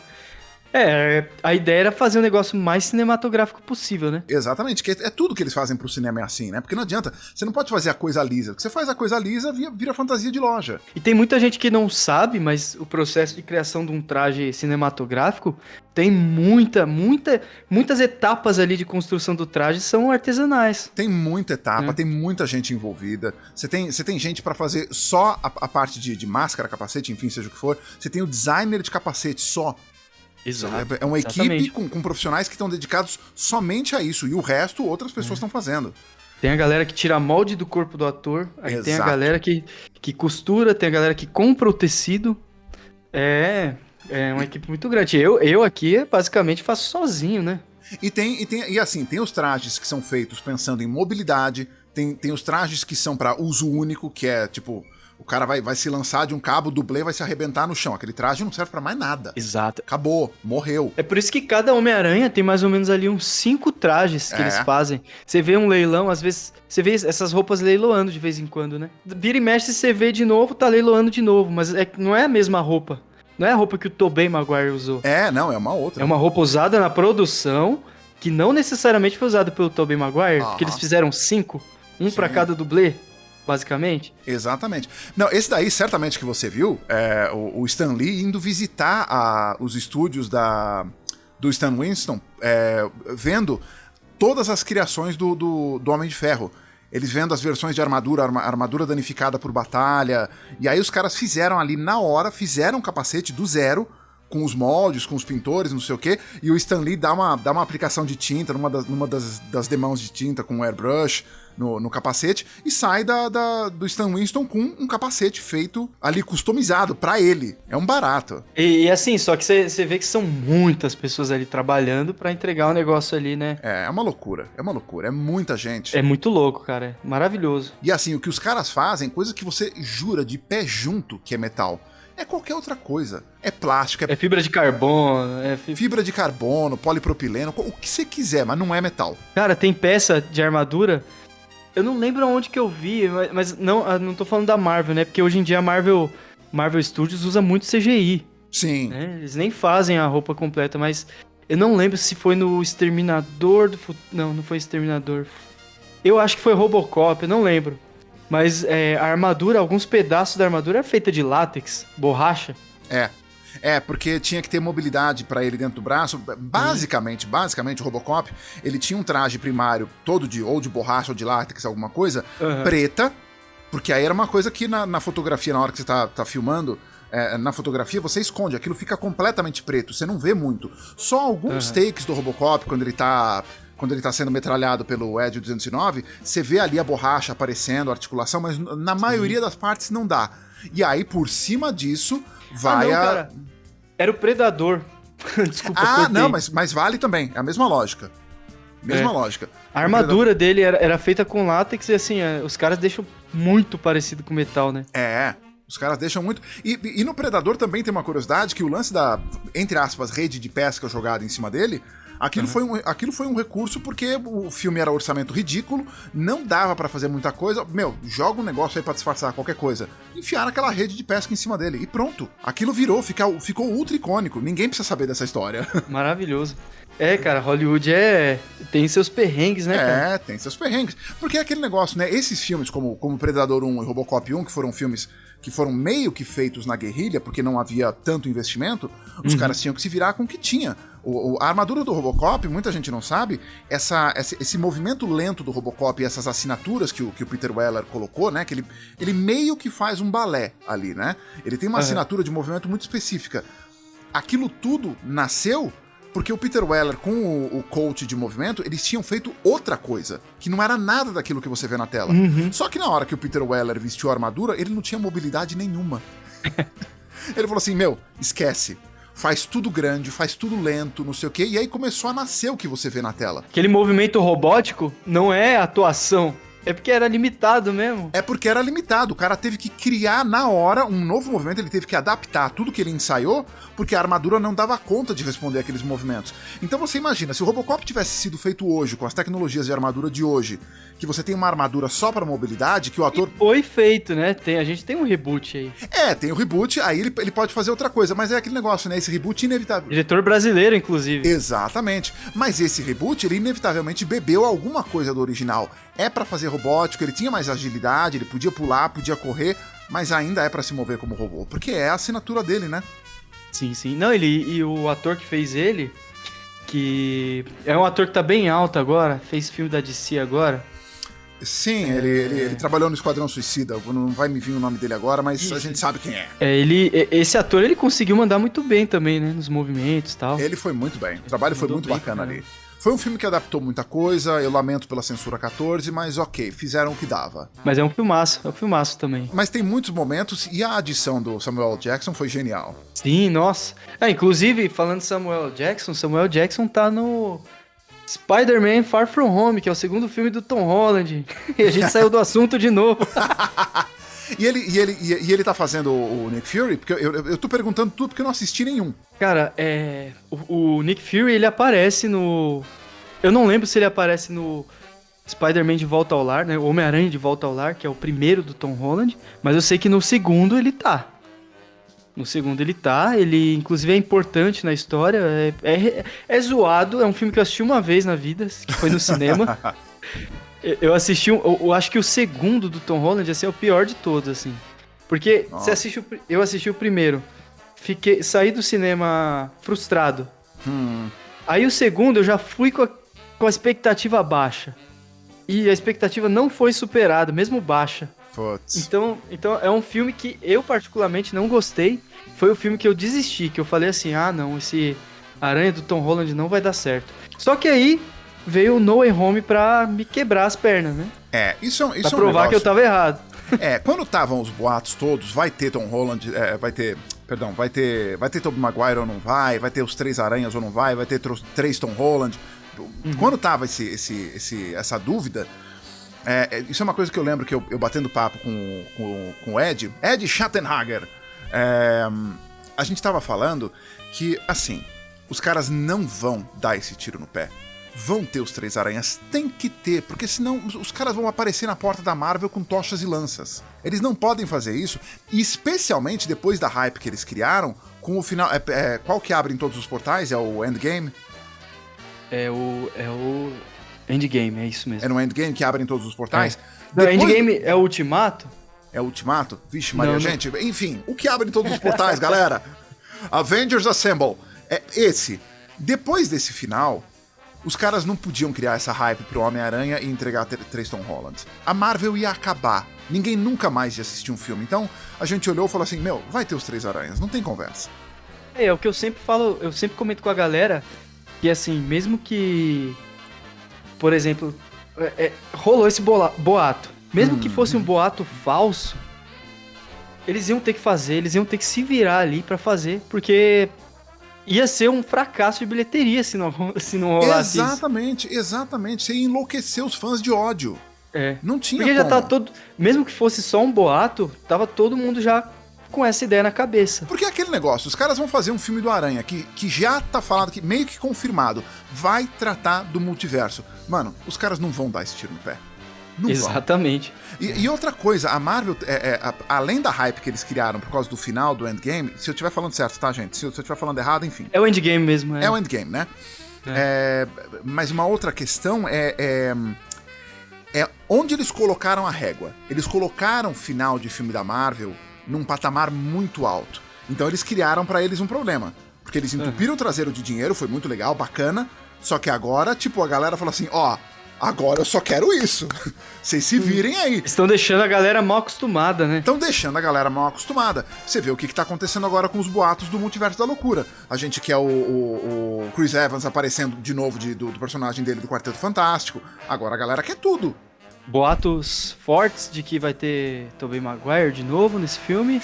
A ideia era fazer um negócio mais cinematográfico possível, né? Exatamente, que é tudo que eles fazem pro cinema é assim, né? Porque não adianta, você não pode fazer a coisa lisa. Porque você faz a coisa lisa, vira fantasia de loja. E tem muita gente que não sabe, mas o processo de criação de um traje cinematográfico tem muitas etapas ali de construção do traje são artesanais. Tem muita etapa, tem muita gente envolvida. Você tem gente pra fazer só a parte de máscara, capacete, enfim, seja o que for. Você tem o designer de capacete só. Exato. É uma equipe com profissionais que estão dedicados somente a isso. E o resto, outras pessoas estão fazendo. Tem a galera que tira molde do corpo do ator. Aí tem a galera que costura, tem a galera que compra o tecido. É uma equipe muito grande. Eu aqui, basicamente, faço sozinho, né? E assim, tem os trajes que são feitos pensando em mobilidade. Tem os trajes que são para uso único, que é tipo... O cara vai se lançar de um cabo, o dublê vai se arrebentar no chão. Aquele traje não serve pra mais nada. Exato. Acabou, morreu. É por isso que cada Homem-Aranha tem mais ou menos ali uns 5 trajes que eles fazem. Você vê um leilão, às vezes... Você vê essas roupas leiloando de vez em quando, né? Vira e mexe, você vê de novo, tá leiloando de novo. Mas não é a mesma roupa. Não é a roupa que o Tobey Maguire usou. Não, é uma outra. É uma roupa usada na produção, que não necessariamente foi usada pelo Tobey Maguire. Porque eles fizeram 5, um pra cada dublê. Basicamente? Exatamente. Não, esse daí, certamente que você viu, o Stan Lee indo visitar os estúdios do Stan Winston, vendo todas as criações do Homem de Ferro. Eles vendo as versões de armadura, armadura danificada por batalha. E aí os caras fizeram ali na hora, fizeram um capacete do zero, com os moldes, com os pintores, não sei o quê. E o Stan Lee dá uma aplicação de tinta numa das demãos de tinta com airbrush no capacete. E sai do Stan Winston com um capacete feito ali, customizado pra ele. É um barato. E assim, só que você vê que são muitas pessoas ali trabalhando pra entregar o negócio ali, né? É uma loucura, é muita gente. É muito louco, cara, é maravilhoso. E assim, o que os caras fazem, coisa que você jura de pé junto que é metal, é qualquer outra coisa. É plástico, é fibra de carbono, fibra de carbono, polipropileno, o que você quiser, mas não é metal. Cara, tem peça de armadura, eu não lembro aonde que eu vi, mas não tô falando da Marvel, né? Porque hoje em dia a Marvel Studios usa muito CGI. Sim. Né? Eles nem fazem a roupa completa, mas eu não lembro se foi no Exterminador do Futuro. Não foi Exterminador. Eu acho que foi Robocop, eu não lembro. Mas a armadura, alguns pedaços da armadura é feita de látex, borracha. Porque tinha que ter mobilidade pra ele dentro do braço. Basicamente, o Robocop, ele tinha um traje primário todo de borracha ou de látex, alguma coisa, preta, porque aí era uma coisa que na fotografia, na hora que você tá filmando, na fotografia você esconde, aquilo fica completamente preto, você não vê muito. Só alguns takes do Robocop, quando ele tá sendo metralhado pelo Ed 209, você vê ali a borracha aparecendo, a articulação, mas na maioria das partes não dá. E aí, por cima disso, vai cara. Era o Predador. Desculpa. Não, mas vale também. É a mesma lógica. Lógica. A armadura dele era feita com látex e assim, os caras deixam muito parecido com metal, né? Os caras deixam muito. E no Predador também tem uma curiosidade, que o lance da, entre aspas, rede de pesca jogada em cima dele, aquilo foi um recurso porque o filme era orçamento ridículo, não dava pra fazer muita coisa. Joga um negócio aí pra disfarçar qualquer coisa. Enfiaram aquela rede de pesca em cima dele e pronto. Aquilo ficou ultra icônico. Ninguém precisa saber dessa história. Maravilhoso. Cara, Hollywood tem seus perrengues, né, cara? Tem seus perrengues. Porque é aquele negócio, né? Esses filmes como Predador 1 e Robocop 1, que foram filmes que foram meio que feitos na guerrilha, porque não havia tanto investimento, os caras tinham que se virar com o que tinha. A armadura do Robocop, muita gente não sabe, esse movimento lento do Robocop e essas assinaturas que o Peter Weller colocou, né? Que ele meio que faz um balé ali, né? Ele tem uma assinatura de movimento muito específica. Aquilo tudo nasceu porque o Peter Weller com o coach de movimento, eles tinham feito outra coisa, que não era nada daquilo que você vê na tela. Só que na hora que o Peter Weller vestiu a armadura, ele não tinha mobilidade nenhuma. Ele falou assim, esquece. Faz tudo grande, faz tudo lento, não sei o quê, e aí começou a nascer o que você vê na tela. Aquele movimento robótico não é atuação. É porque era limitado mesmo. É porque era limitado. O cara teve que criar na hora um novo movimento, ele teve que adaptar tudo que ele ensaiou, porque a armadura não dava conta de responder aqueles movimentos. Então você imagina, se o Robocop tivesse sido feito hoje, com as tecnologias de armadura de hoje, que você tem uma armadura só para mobilidade, que o ator... E foi feito, né? A gente tem um reboot aí. Tem o reboot, aí ele pode fazer outra coisa, mas é aquele negócio, né? Esse reboot inevitável. Diretor brasileiro, inclusive. Exatamente. Mas esse reboot, ele inevitavelmente bebeu alguma coisa do original. É pra fazer robótico, ele tinha mais agilidade, ele podia pular, podia correr, mas ainda é pra se mover como robô, porque é a assinatura dele, né? Sim. Não, e o ator que fez ele, que é um ator que tá bem alto agora, fez filme da DC agora. Sim, ele trabalhou no Esquadrão Suicida, não vai me vir o nome dele agora, mas isso. A gente sabe quem é. Esse ator, ele conseguiu mandar muito bem também, né, nos movimentos e tal. Ele foi muito bem, o trabalho foi muito bacana ali. Foi um filme que adaptou muita coisa, eu lamento pela censura 14, mas ok, fizeram o que dava. Mas é um filmaço também. Mas tem muitos momentos e a adição do Samuel Jackson foi genial. Sim, nossa. Inclusive, falando de Samuel Jackson tá no Spider-Man Far From Home, que é o segundo filme do Tom Holland. E a gente saiu do assunto de novo. E ele tá fazendo o Nick Fury? Porque eu tô perguntando tudo porque eu não assisti nenhum. Cara, o Nick Fury, ele aparece no... Eu não lembro se ele aparece no Spider-Man de Volta ao Lar, né? O Homem-Aranha de Volta ao Lar, que é o primeiro do Tom Holland. Mas eu sei que no segundo ele tá. Ele inclusive é importante na história. É zoado, é um filme que eu assisti uma vez na vida, que foi no cinema. Eu assisti, eu acho que o segundo do Tom Holland assim, é o pior de todos, assim. Porque eu assisti o primeiro, saí do cinema frustrado. Aí o segundo eu já fui com a expectativa baixa. e a expectativa não foi superada, mesmo baixa. Putz. Então é um filme que eu particularmente não gostei. Foi o filme que eu desisti, que eu falei assim, não, esse Aranha do Tom Holland não vai dar certo. Só que aí veio o No Way Home pra me quebrar as pernas, né? Isso é pra um provar negócio... que eu tava errado. Quando estavam os boatos todos, vai ter Tom Holland, vai ter Tobey Maguire ou não vai ter os 3 Aranhas ou não vai ter 3 Tom Holland. Quando tava essa dúvida, isso é uma coisa que eu lembro que eu batendo papo com o Ed Schattenhager, a gente tava falando que, assim, os caras não vão dar esse tiro no pé. Vão ter os 3 Aranhas, tem que ter, porque senão os caras vão aparecer na porta da Marvel com tochas e lanças. Eles não podem fazer isso, e especialmente depois da hype que eles criaram, com o final... qual que abre em todos os portais? É o Endgame? É o Endgame, é isso mesmo. É no Endgame que abre em todos os portais? Não, Endgame é o Ultimato? É o Ultimato? Vixe, Maria, não. gente. Enfim, o que abre em todos os portais, galera? Avengers Assemble. É esse. Depois desse final... Os caras não podiam criar essa hype pro Homem-Aranha e entregar 3 Tom Hollands. A Marvel ia acabar. Ninguém nunca mais ia assistir um filme. Então, a gente olhou e falou assim, vai ter os 3 Aranhas, não tem conversa. É o que eu sempre falo, eu sempre comento com a galera, que assim, mesmo que, por exemplo, rolou esse boato. Mesmo que fosse um boato falso, eles iam ter que fazer, eles iam ter que se virar ali pra fazer, porque... ia ser um fracasso de bilheteria se não rolasse exatamente, isso. Exatamente. Você ia enlouquecer os fãs de ódio. Não tinha porque como. Já tá mesmo que fosse só um boato, tava todo mundo já com essa ideia na cabeça. Porque é aquele negócio, os caras vão fazer um filme do Aranha que já tá falado, que meio que confirmado, vai tratar do multiverso. Mano, os caras não vão dar esse tiro no pé. Não exatamente. E outra coisa, a Marvel, além da hype que eles criaram por causa do final do Endgame, se eu estiver falando certo, tá, gente? Se eu estiver falando errado, enfim. É o Endgame mesmo, É o Endgame, né? Mas uma outra questão é onde eles colocaram a régua. Eles colocaram o final de filme da Marvel num patamar muito alto. Então eles criaram pra eles um problema. Porque eles entupiram o traseiro de dinheiro, foi muito legal, bacana. Só que agora, tipo, a galera falou assim, agora eu só quero isso. Vocês se virem aí. Estão deixando a galera mal acostumada, né? Estão deixando a galera mal acostumada. Você vê o que tá acontecendo agora com os boatos do Multiverso da Loucura. A gente quer o Chris Evans aparecendo de novo do personagem dele do Quarteto Fantástico. Agora a galera quer tudo. Boatos fortes de que vai ter Tobey Maguire de novo nesse filme.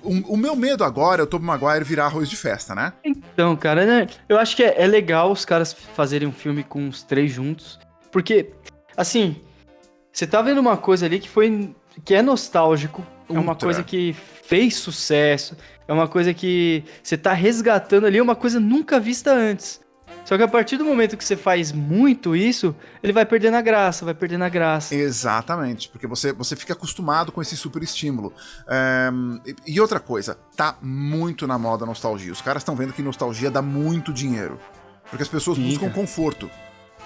O meu medo agora é o Tobey Maguire virar arroz de festa, né? Então, cara, né? Eu acho que é legal os caras fazerem um filme com os 3 juntos. Porque, assim, você tá vendo uma coisa ali que é nostálgico. É uma coisa que fez sucesso. É uma coisa que você tá resgatando ali, uma coisa nunca vista antes. Só que a partir do momento que você faz muito isso, ele vai perdendo a graça, Exatamente, porque você fica acostumado com esse super estímulo. E outra coisa, tá muito na moda a nostalgia. Os caras estão vendo que nostalgia dá muito dinheiro. Porque as pessoas buscam conforto.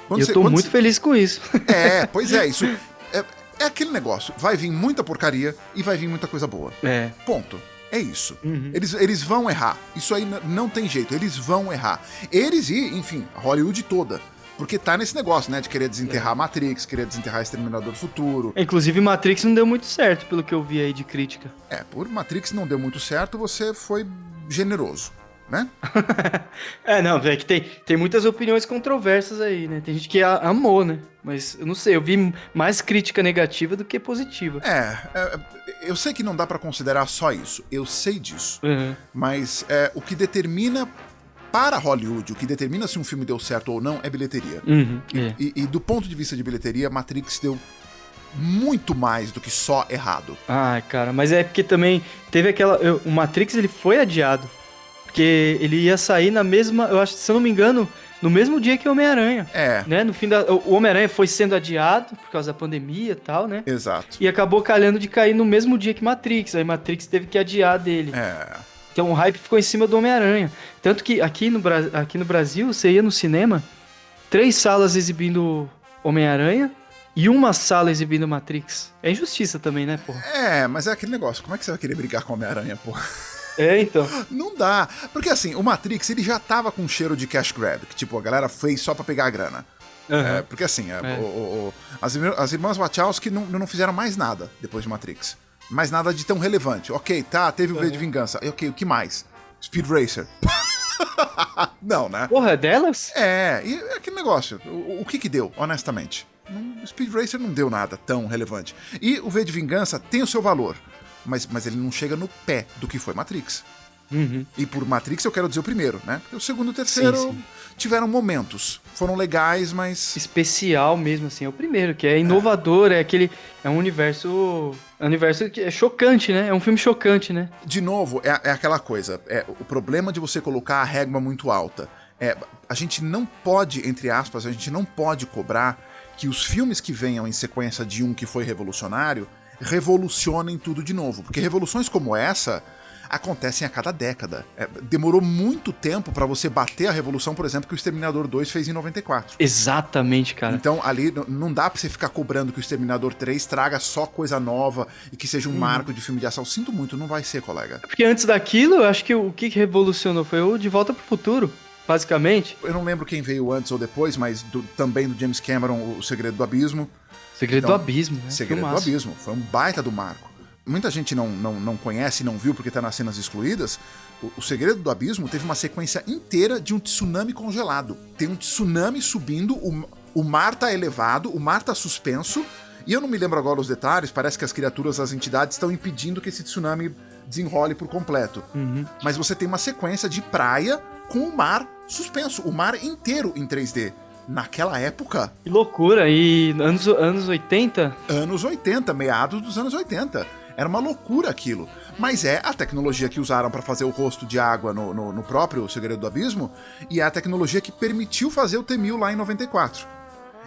Eu tô muito feliz com isso. Pois é, isso... É aquele negócio, vai vir muita porcaria e vai vir muita coisa boa. Ponto. É isso. Eles vão errar. Isso aí não tem jeito. Eles vão errar. Eles e, enfim, a Hollywood toda. Porque tá nesse negócio, né? De querer desenterrar Matrix, querer desenterrar Exterminador do Futuro. Inclusive, Matrix não deu muito certo, pelo que eu vi aí de crítica. Por Matrix não deu muito certo, você foi generoso, né? Não, é que tem muitas opiniões controversas aí, né? Tem gente que amou, né? Mas eu não sei, eu vi mais crítica negativa do que positiva. Eu sei que não dá pra considerar só isso, eu sei disso. Mas o que determina para Hollywood, o que determina se um filme deu certo ou não é bilheteria. E do ponto de vista de bilheteria, Matrix deu muito mais do que só errado. Cara, mas é porque também teve o Matrix, ele foi adiado. Porque ele ia sair na mesma, eu acho, se eu não me engano, no mesmo dia que o Homem-Aranha. Né? No fim o Homem-Aranha foi sendo adiado por causa da pandemia e tal, né? Exato. E acabou calhando de cair no mesmo dia que Matrix. Aí Matrix teve que adiar dele. Então o hype ficou em cima do Homem-Aranha. Tanto que aqui no Brasil, você ia no cinema, 3 salas exibindo Homem-Aranha e uma sala exibindo Matrix. É injustiça também, né, porra? Mas é aquele negócio. Como é que você vai querer brigar com o Homem-Aranha, porra? Então. Não dá. Porque assim, o Matrix, ele já tava com cheiro de cash grab. Que tipo, a galera fez só pra pegar a grana. Porque assim, as irmãs Wachowski não fizeram mais nada depois de Matrix. Mais nada de tão relevante. Ok, tá, teve o V de Vingança. Ok, o que mais? Speed Racer. Não, né? Porra, é delas? E é aquele negócio. O que deu, honestamente? O Speed Racer não deu nada tão relevante. E o V de Vingança tem o seu valor, mas ele não chega no pé do que foi Matrix. E por Matrix eu quero dizer o primeiro, né? Porque o segundo e o terceiro tiveram momentos. Foram legais, mas... Especial mesmo, assim, é o primeiro, que é inovador, é um universo que é chocante, né? É um filme chocante, né? De novo, é aquela coisa, o problema de você colocar a régua muito alta. A gente não pode, entre aspas, a gente não pode cobrar que os filmes que venham em sequência de um que foi revolucionário revolucionem tudo de novo. Porque revoluções como essa acontecem a cada década. Demorou muito tempo pra você bater a revolução, por exemplo, que o Exterminador 2 fez em 94. Exatamente, cara. Então, ali, não dá pra você ficar cobrando que o Exterminador 3 traga só coisa nova e que seja um marco de filme de ação. Sinto muito, não vai ser, colega. Porque antes daquilo, eu acho que o que revolucionou foi o De Volta pro Futuro, basicamente. Eu não lembro quem veio antes ou depois, mas também do James Cameron, O Segredo do Abismo. Segredo do Abismo, né? Segredo do Abismo. Foi um baita do marco. Muita gente não conhece, não viu porque tá nas cenas excluídas. O Segredo do Abismo teve uma sequência inteira de um tsunami congelado. Tem um tsunami subindo, o mar tá elevado, o mar tá suspenso, e eu não me lembro agora os detalhes, parece que as criaturas, as entidades estão impedindo que esse tsunami desenrole por completo. Mas você tem uma sequência de praia com o mar suspenso, o mar inteiro em 3D. Naquela época... Que loucura, e anos 80? Anos 80, meados dos anos 80. Era uma loucura aquilo. Mas é a tecnologia que usaram para fazer o rosto de água no próprio Segredo do Abismo, e é a tecnologia que permitiu fazer o T-1000 lá em 94.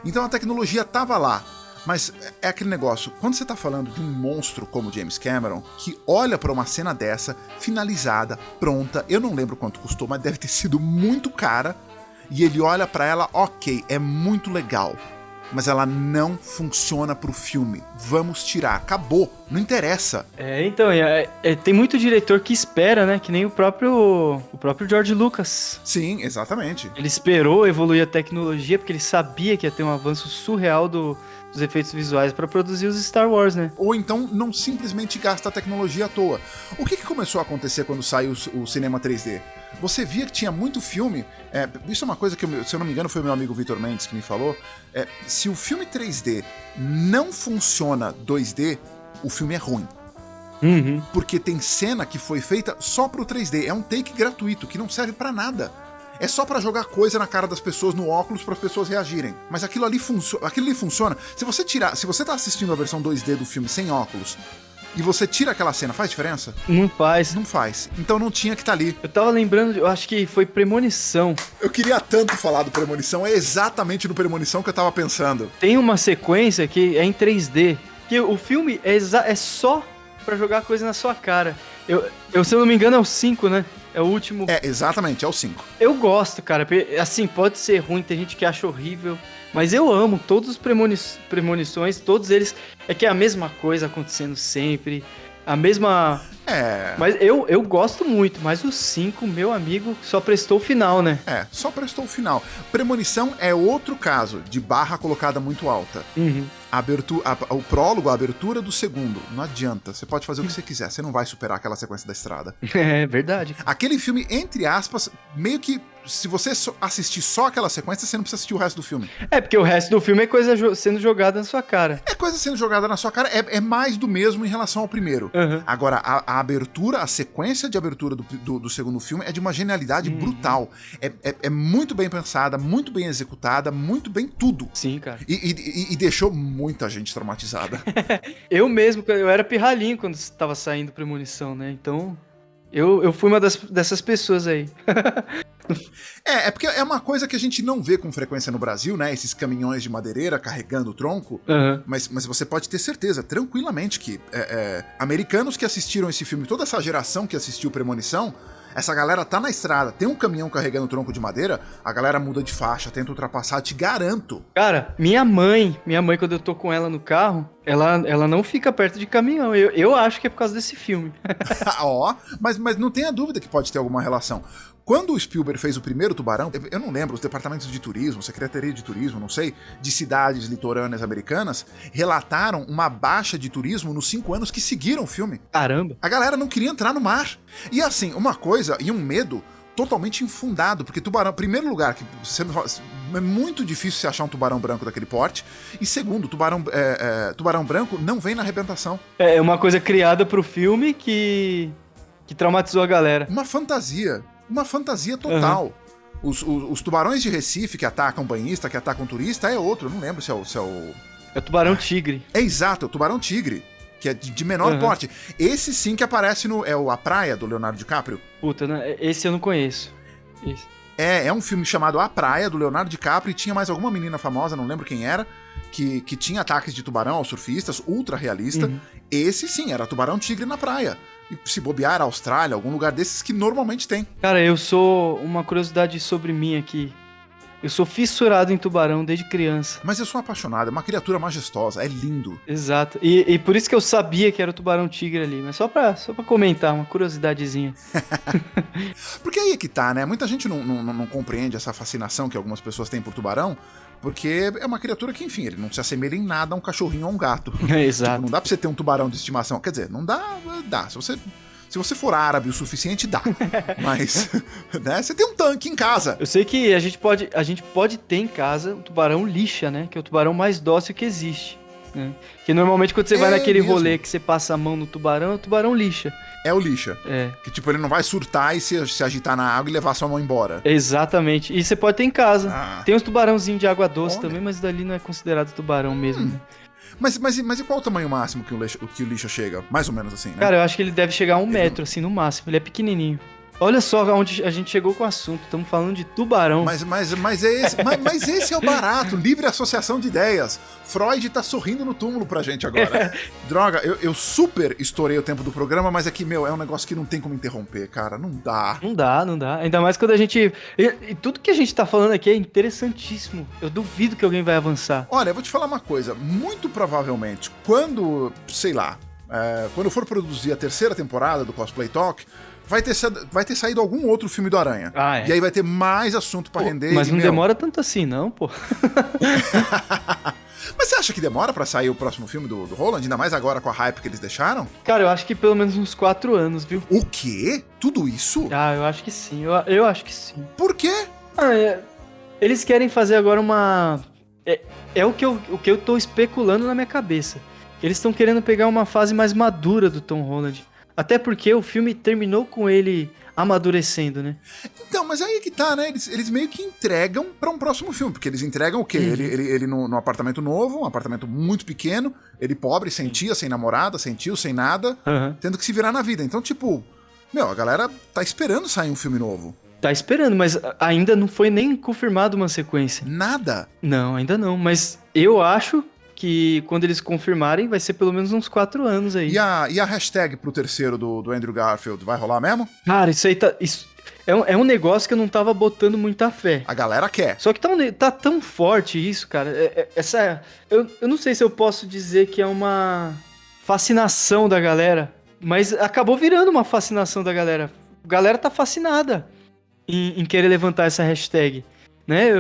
Então a tecnologia tava lá. Mas é aquele negócio, quando você tá falando de um monstro como James Cameron, que olha pra uma cena dessa, finalizada, pronta, eu não lembro quanto custou, mas deve ter sido muito cara, e ele olha pra ela, ok, é muito legal, mas ela não funciona pro filme. Vamos tirar, acabou, não interessa. Então, tem muito diretor que espera, né? Que nem o próprio George Lucas. Sim, exatamente. Ele esperou evoluir a tecnologia porque ele sabia que ia ter um avanço surreal dos efeitos visuais pra produzir os Star Wars, né? Ou então não simplesmente gasta a tecnologia à toa. O que começou a acontecer quando saiu o cinema 3D? Você via que tinha muito filme, isso é uma coisa que, se eu não me engano, foi o meu amigo Vitor Mendes que me falou, se o filme 3D não funciona 2D, o filme é ruim. Porque tem cena que foi feita só pro 3D, é um take gratuito, que não serve pra nada. É só pra jogar coisa na cara das pessoas no óculos para as pessoas reagirem. Mas aquilo ali funciona. Se você tá assistindo a versão 2D do filme sem óculos, e você tira aquela cena, faz diferença? Não faz. Não faz. Então não tinha que estar ali. Eu tava lembrando, eu acho que foi Premonição. Eu queria tanto falar do Premonição, é exatamente no Premonição que eu tava pensando. Tem uma sequência que é em 3D, que o filme é só pra jogar coisa na sua cara. Se eu não me engano, é o 5, né? É o último. Exatamente, é o 5. Eu gosto, cara. Assim, pode ser ruim, tem gente que acha horrível. Mas eu amo todos os premonições, todos eles. É que é a mesma coisa acontecendo sempre. A mesma... Mas eu gosto muito, mas o 5, meu amigo, só prestou o final, né? Só prestou o final. Premonição é outro caso de barra colocada muito alta. O prólogo, a abertura do segundo, não adianta. Você pode fazer o que você quiser, você não vai superar aquela sequência da estrada. É verdade. Aquele filme, entre aspas, meio que se você assistir só aquela sequência, você não precisa assistir o resto do filme. Porque o resto do filme é coisa sendo jogada na sua cara. É coisa sendo jogada na sua cara, é mais do mesmo em relação ao primeiro. Agora, a abertura, a sequência de abertura do segundo filme é de uma genialidade brutal. É muito bem pensada, muito bem executada, muito bem tudo. Sim, cara. E deixou muita gente traumatizada. Eu mesmo, eu era pirralhinho quando estava saindo Premonição, né? Então, eu fui uma dessas pessoas aí. Porque é uma coisa que a gente não vê com frequência no Brasil, né? Esses caminhões de madeireira carregando o tronco. Mas você pode ter certeza, tranquilamente, que americanos que assistiram esse filme, toda essa geração que assistiu Premonição, essa galera tá na estrada, tem um caminhão carregando tronco de madeira, a galera muda de faixa, tenta ultrapassar, te garanto. Cara, minha mãe, quando eu tô com ela no carro, ela não fica perto de caminhão. Eu acho que é por causa desse filme. Ó, mas não tenha dúvida que pode ter alguma relação. Quando o Spielberg fez o primeiro Tubarão, eu não lembro, os departamentos de turismo, Secretaria de Turismo, não sei, de cidades litorâneas americanas, relataram uma baixa de turismo nos 5 anos que seguiram o filme. Caramba. A galera não queria entrar no mar. E assim, uma coisa e um medo totalmente infundado, porque tubarão, primeiro lugar, que é muito difícil você achar um tubarão branco daquele porte, e segundo, tubarão branco não vem na arrebentação. É uma coisa criada pro filme que traumatizou a galera. Uma fantasia total. Os tubarões de Recife que atacam banhista, que atacam turista, é outro, eu não lembro se é o... É o tubarão-tigre. É exato, é o tubarão-tigre, que é de menor porte. Esse sim que aparece no... A Praia, do Leonardo DiCaprio. Puta, esse eu não conheço. Esse. É um filme chamado A Praia, do Leonardo DiCaprio, e tinha mais alguma menina famosa, não lembro quem era, que tinha ataques de tubarão aos surfistas, ultra realista. Esse sim, era tubarão-tigre na praia. E se bobear, a Austrália, algum lugar desses que normalmente tem. Cara, eu sou... Uma curiosidade sobre mim aqui. Eu sou fissurado em tubarão desde criança. Mas eu sou apaixonado, é uma criatura majestosa, é lindo. Exato. E por isso que eu sabia que era o tubarão-tigre ali. Mas só pra comentar, uma curiosidadezinha. Porque aí é que tá, né? Muita gente não compreende essa fascinação que algumas pessoas têm por tubarão, porque é uma criatura que, enfim, ele não se assemelha em nada a um cachorrinho ou a um gato. Exato. Tipo, não dá pra você ter um tubarão de estimação. Quer dizer, não dá, dá. Se você for árabe o suficiente, dá. Mas, né, você tem um tanque em casa. Eu sei que a gente pode ter em casa o tubarão lixa, né? Que é o tubarão mais dócil que existe. Né? Que normalmente quando você vai naquele rolê que você passa a mão no tubarão, é o tubarão lixa. É o lixa. É. Que tipo, ele não vai surtar e se agitar na água e levar sua mão embora. Exatamente. E você pode ter em casa. Tem uns tubarãozinhos de água doce Olha. também, mas dali não é considerado tubarão mesmo. Né? Mas e qual o tamanho máximo que o lixa chega? Mais ou menos assim, né? Cara, eu acho que ele deve chegar a 1 metro, assim, no máximo. Ele é pequenininho. Olha só onde a gente chegou com o assunto. Estamos falando de tubarão. Mas esse é o barato. Livre associação de ideias. Freud tá sorrindo no túmulo pra gente agora. Droga, eu super estourei o tempo do programa, mas aqui, é um negócio que não tem como interromper, cara. Não dá. Não dá. Ainda mais quando a gente... E tudo que a gente tá falando aqui é interessantíssimo. Eu duvido que alguém vai avançar. Olha, eu vou te falar uma coisa. Muito provavelmente, quando, sei lá, quando for produzir a 3ª temporada do Cosplay Talk, vai ter saído algum outro filme do Aranha. É. E aí vai ter mais assunto pra render. Mas não demora tanto assim, não, pô. Mas você acha que demora pra sair o próximo filme do Roland? Ainda mais agora com a hype que eles deixaram? Cara, eu acho que pelo menos uns 4 anos, viu? O quê? Tudo isso? Eu acho que sim. Eu acho que sim. Por quê? Eles querem fazer agora uma... É o que eu tô especulando na minha cabeça. Eles estão querendo pegar uma fase mais madura do Tom Holland. Até porque o filme terminou com ele amadurecendo, né? Então, mas aí é que tá, né? Eles meio que entregam pra um próximo filme, porque eles entregam o quê? Ele no apartamento novo, um apartamento muito pequeno, ele pobre, sem tia, sem namorada, sem tio, sem nada, tendo que se virar na vida. Então, tipo, a galera tá esperando sair um filme novo. Tá esperando, mas ainda não foi nem confirmado uma sequência. Nada. Não, ainda não, mas eu acho que quando eles confirmarem, vai ser pelo menos uns 4 anos aí. E a hashtag pro terceiro do Andrew Garfield, vai rolar mesmo? Cara, isso aí é um negócio que eu não tava botando muita fé. A galera quer. Só que tá tão forte isso, cara. Eu não sei se eu posso dizer que é uma fascinação da galera, mas acabou virando uma fascinação da galera. A galera tá fascinada em querer levantar essa hashtag. Né,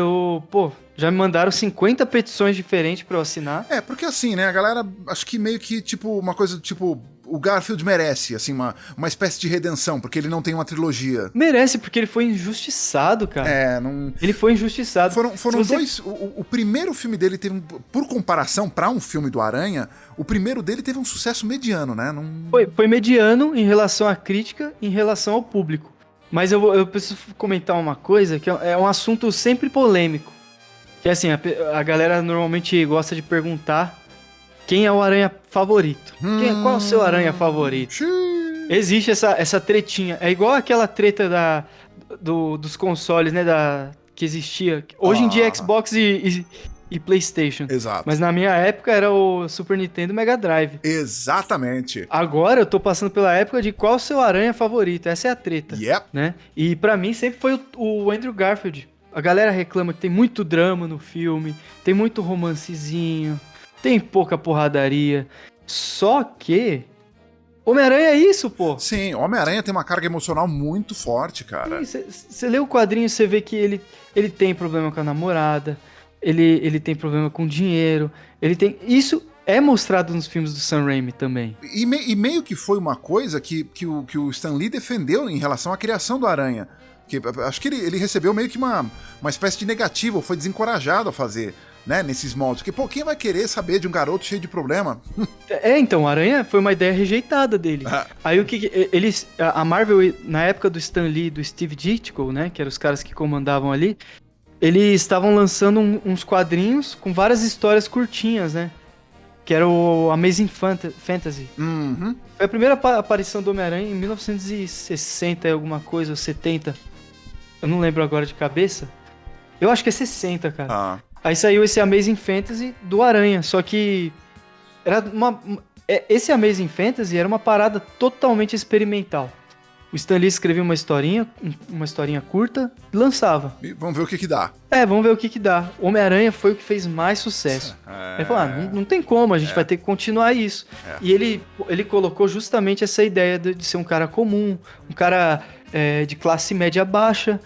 já me mandaram 50 petições diferentes pra eu assinar. Porque assim, né, a galera, acho que meio que, tipo, uma coisa, tipo, o Garfield merece, assim, uma espécie de redenção, porque ele não tem uma trilogia. Merece, porque ele foi injustiçado, cara. Ele foi injustiçado. Foram dois, o primeiro filme dele teve, por comparação pra um filme do Aranha, o primeiro dele teve um sucesso mediano, né? Foi mediano em relação à crítica, em relação ao público. Mas eu preciso comentar uma coisa, que é um assunto sempre polêmico. Que é assim, a galera normalmente gosta de perguntar quem é o aranha favorito. Qual é o seu aranha favorito? Existe essa tretinha. É igual aquela treta dos consoles, né? Que existia. Hoje em dia é Xbox e PlayStation. Exato. Mas na minha época era o Super Nintendo e Mega Drive. Exatamente. Agora eu tô passando pela época de qual o seu aranha favorito. Essa é a treta. Yep. Né? E pra mim sempre foi o Andrew Garfield. A galera reclama que tem muito drama no filme, tem muito romancezinho, tem pouca porradaria. Só que Homem-Aranha é isso, pô. Sim, Homem-Aranha tem uma carga emocional muito forte, cara. Você lê o quadrinho, você vê que ele tem problema com a namorada, ele tem problema com dinheiro, ele tem... Isso é mostrado nos filmes do Sam Raimi também. E meio que foi uma coisa que o Stan Lee defendeu em relação à criação do Aranha. Que, acho que ele recebeu meio que uma espécie de negativo, foi desencorajado a fazer, né, nesses moldes. Porque, pô, quem vai querer saber de um garoto cheio de problema? Então, Aranha foi uma ideia rejeitada dele. Aí o que eles... A Marvel, na época do Stan Lee e do Steve Ditko, né, que eram os caras que comandavam ali, eles estavam lançando uns quadrinhos com várias histórias curtinhas, né? Que era o Amazing Fantasy. Uhum. Foi a primeira aparição do Homem-Aranha em 1960 e alguma coisa, ou 70. Eu não lembro agora de cabeça. Eu acho que é 60, cara. Aí saiu esse Amazing Fantasy do Aranha, só que era esse Amazing Fantasy era uma parada totalmente experimental. O Stan Lee escrevia uma historinha curta e lançava. E vamos ver o que dá. Vamos ver o que dá. Homem-Aranha foi o que fez mais sucesso. Ele falou, não tem como, a gente vai ter que continuar isso. E ele colocou justamente essa ideia de ser um cara comum, um cara de classe média baixa,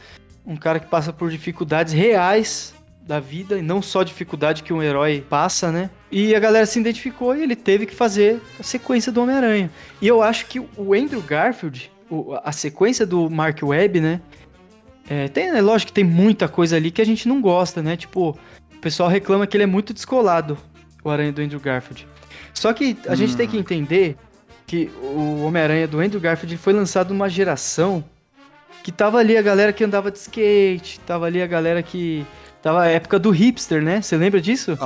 um cara que passa por dificuldades reais da vida, e não só dificuldade que um herói passa, né? E a galera se identificou e ele teve que fazer a sequência do Homem-Aranha. E eu acho que o Andrew Garfield, a sequência do Mark Webb, né? É lógico que tem muita coisa ali que a gente não gosta, né? Tipo, o pessoal reclama que ele é muito descolado, o Aranha do Andrew Garfield. Só que a gente tem que entender que o Homem-Aranha do Andrew Garfield foi lançado numa geração que tava ali a galera que andava de skate, tava ali a galera que... Tava a época do hipster, né? Você lembra disso?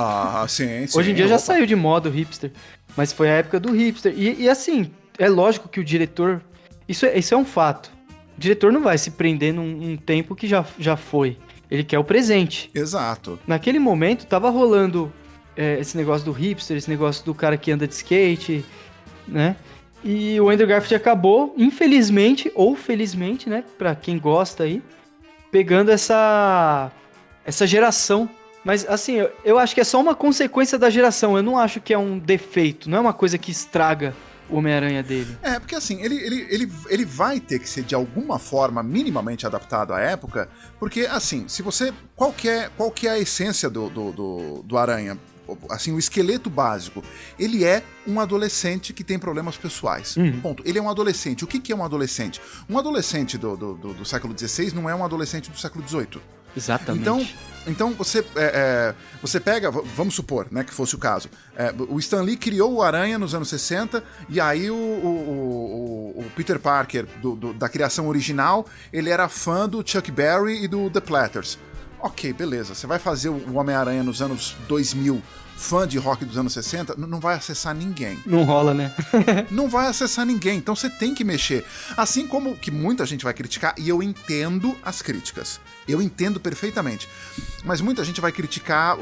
Sim. Hoje em dia já saiu de moda o hipster, mas foi a época do hipster. E assim, é lógico que o diretor... Isso é um fato. O diretor não vai se prender num tempo que já foi. Ele quer o presente. Exato. Naquele momento, tava rolando esse negócio do hipster, esse negócio do cara que anda de skate, né? E o Andrew Garfield acabou, infelizmente, ou felizmente, né? Pra quem gosta aí, pegando essa geração. Mas, assim, eu acho que é só uma consequência da geração. Eu não acho que é um defeito. Não é uma coisa que estraga o Homem-Aranha dele. Porque assim, ele vai ter que ser de alguma forma minimamente adaptado à época, porque assim, se você... Qual que é a essência do Aranha? Assim, o esqueleto básico. Ele é um adolescente que tem problemas pessoais. Ponto. Ele é um adolescente. O que é um adolescente? Um adolescente do século XVI não é um adolescente do século XVIII. Exatamente. Então você pega, vamos supor, né, que fosse o caso, o Stan Lee criou o Aranha nos anos 60, e aí o Peter Parker, da criação original, ele era fã do Chuck Berry e do The Platters. Ok, beleza, você vai fazer o Homem-Aranha nos anos 2000, fã de rock dos anos 60, não vai acessar ninguém. Não rola, né? Não vai acessar ninguém, então você tem que mexer. Assim como que muita gente vai criticar, e eu entendo as críticas. Eu entendo perfeitamente. Mas muita gente vai criticar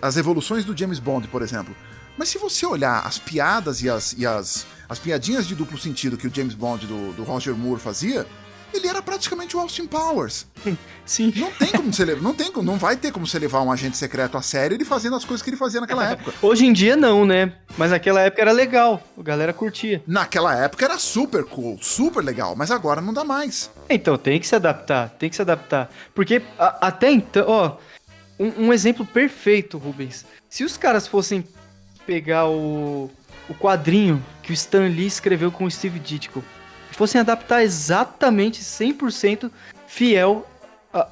as evoluções do James Bond, por exemplo. Mas se você olhar as piadas e as piadinhas de duplo sentido que o James Bond do Roger Moore fazia, ele era praticamente o Austin Powers. Sim. Não vai ter como você levar um agente secreto a sério ele fazendo as coisas que ele fazia naquela época. Hoje em dia não, né? Mas naquela época era legal, a galera curtia. Naquela época era super cool, super legal, mas agora não dá mais. Então, tem que se adaptar. Porque até então, ó, um exemplo perfeito, Rubens. Se os caras fossem pegar o quadrinho que o Stan Lee escreveu com o Steve Ditko, fossem adaptar exatamente 100% fiel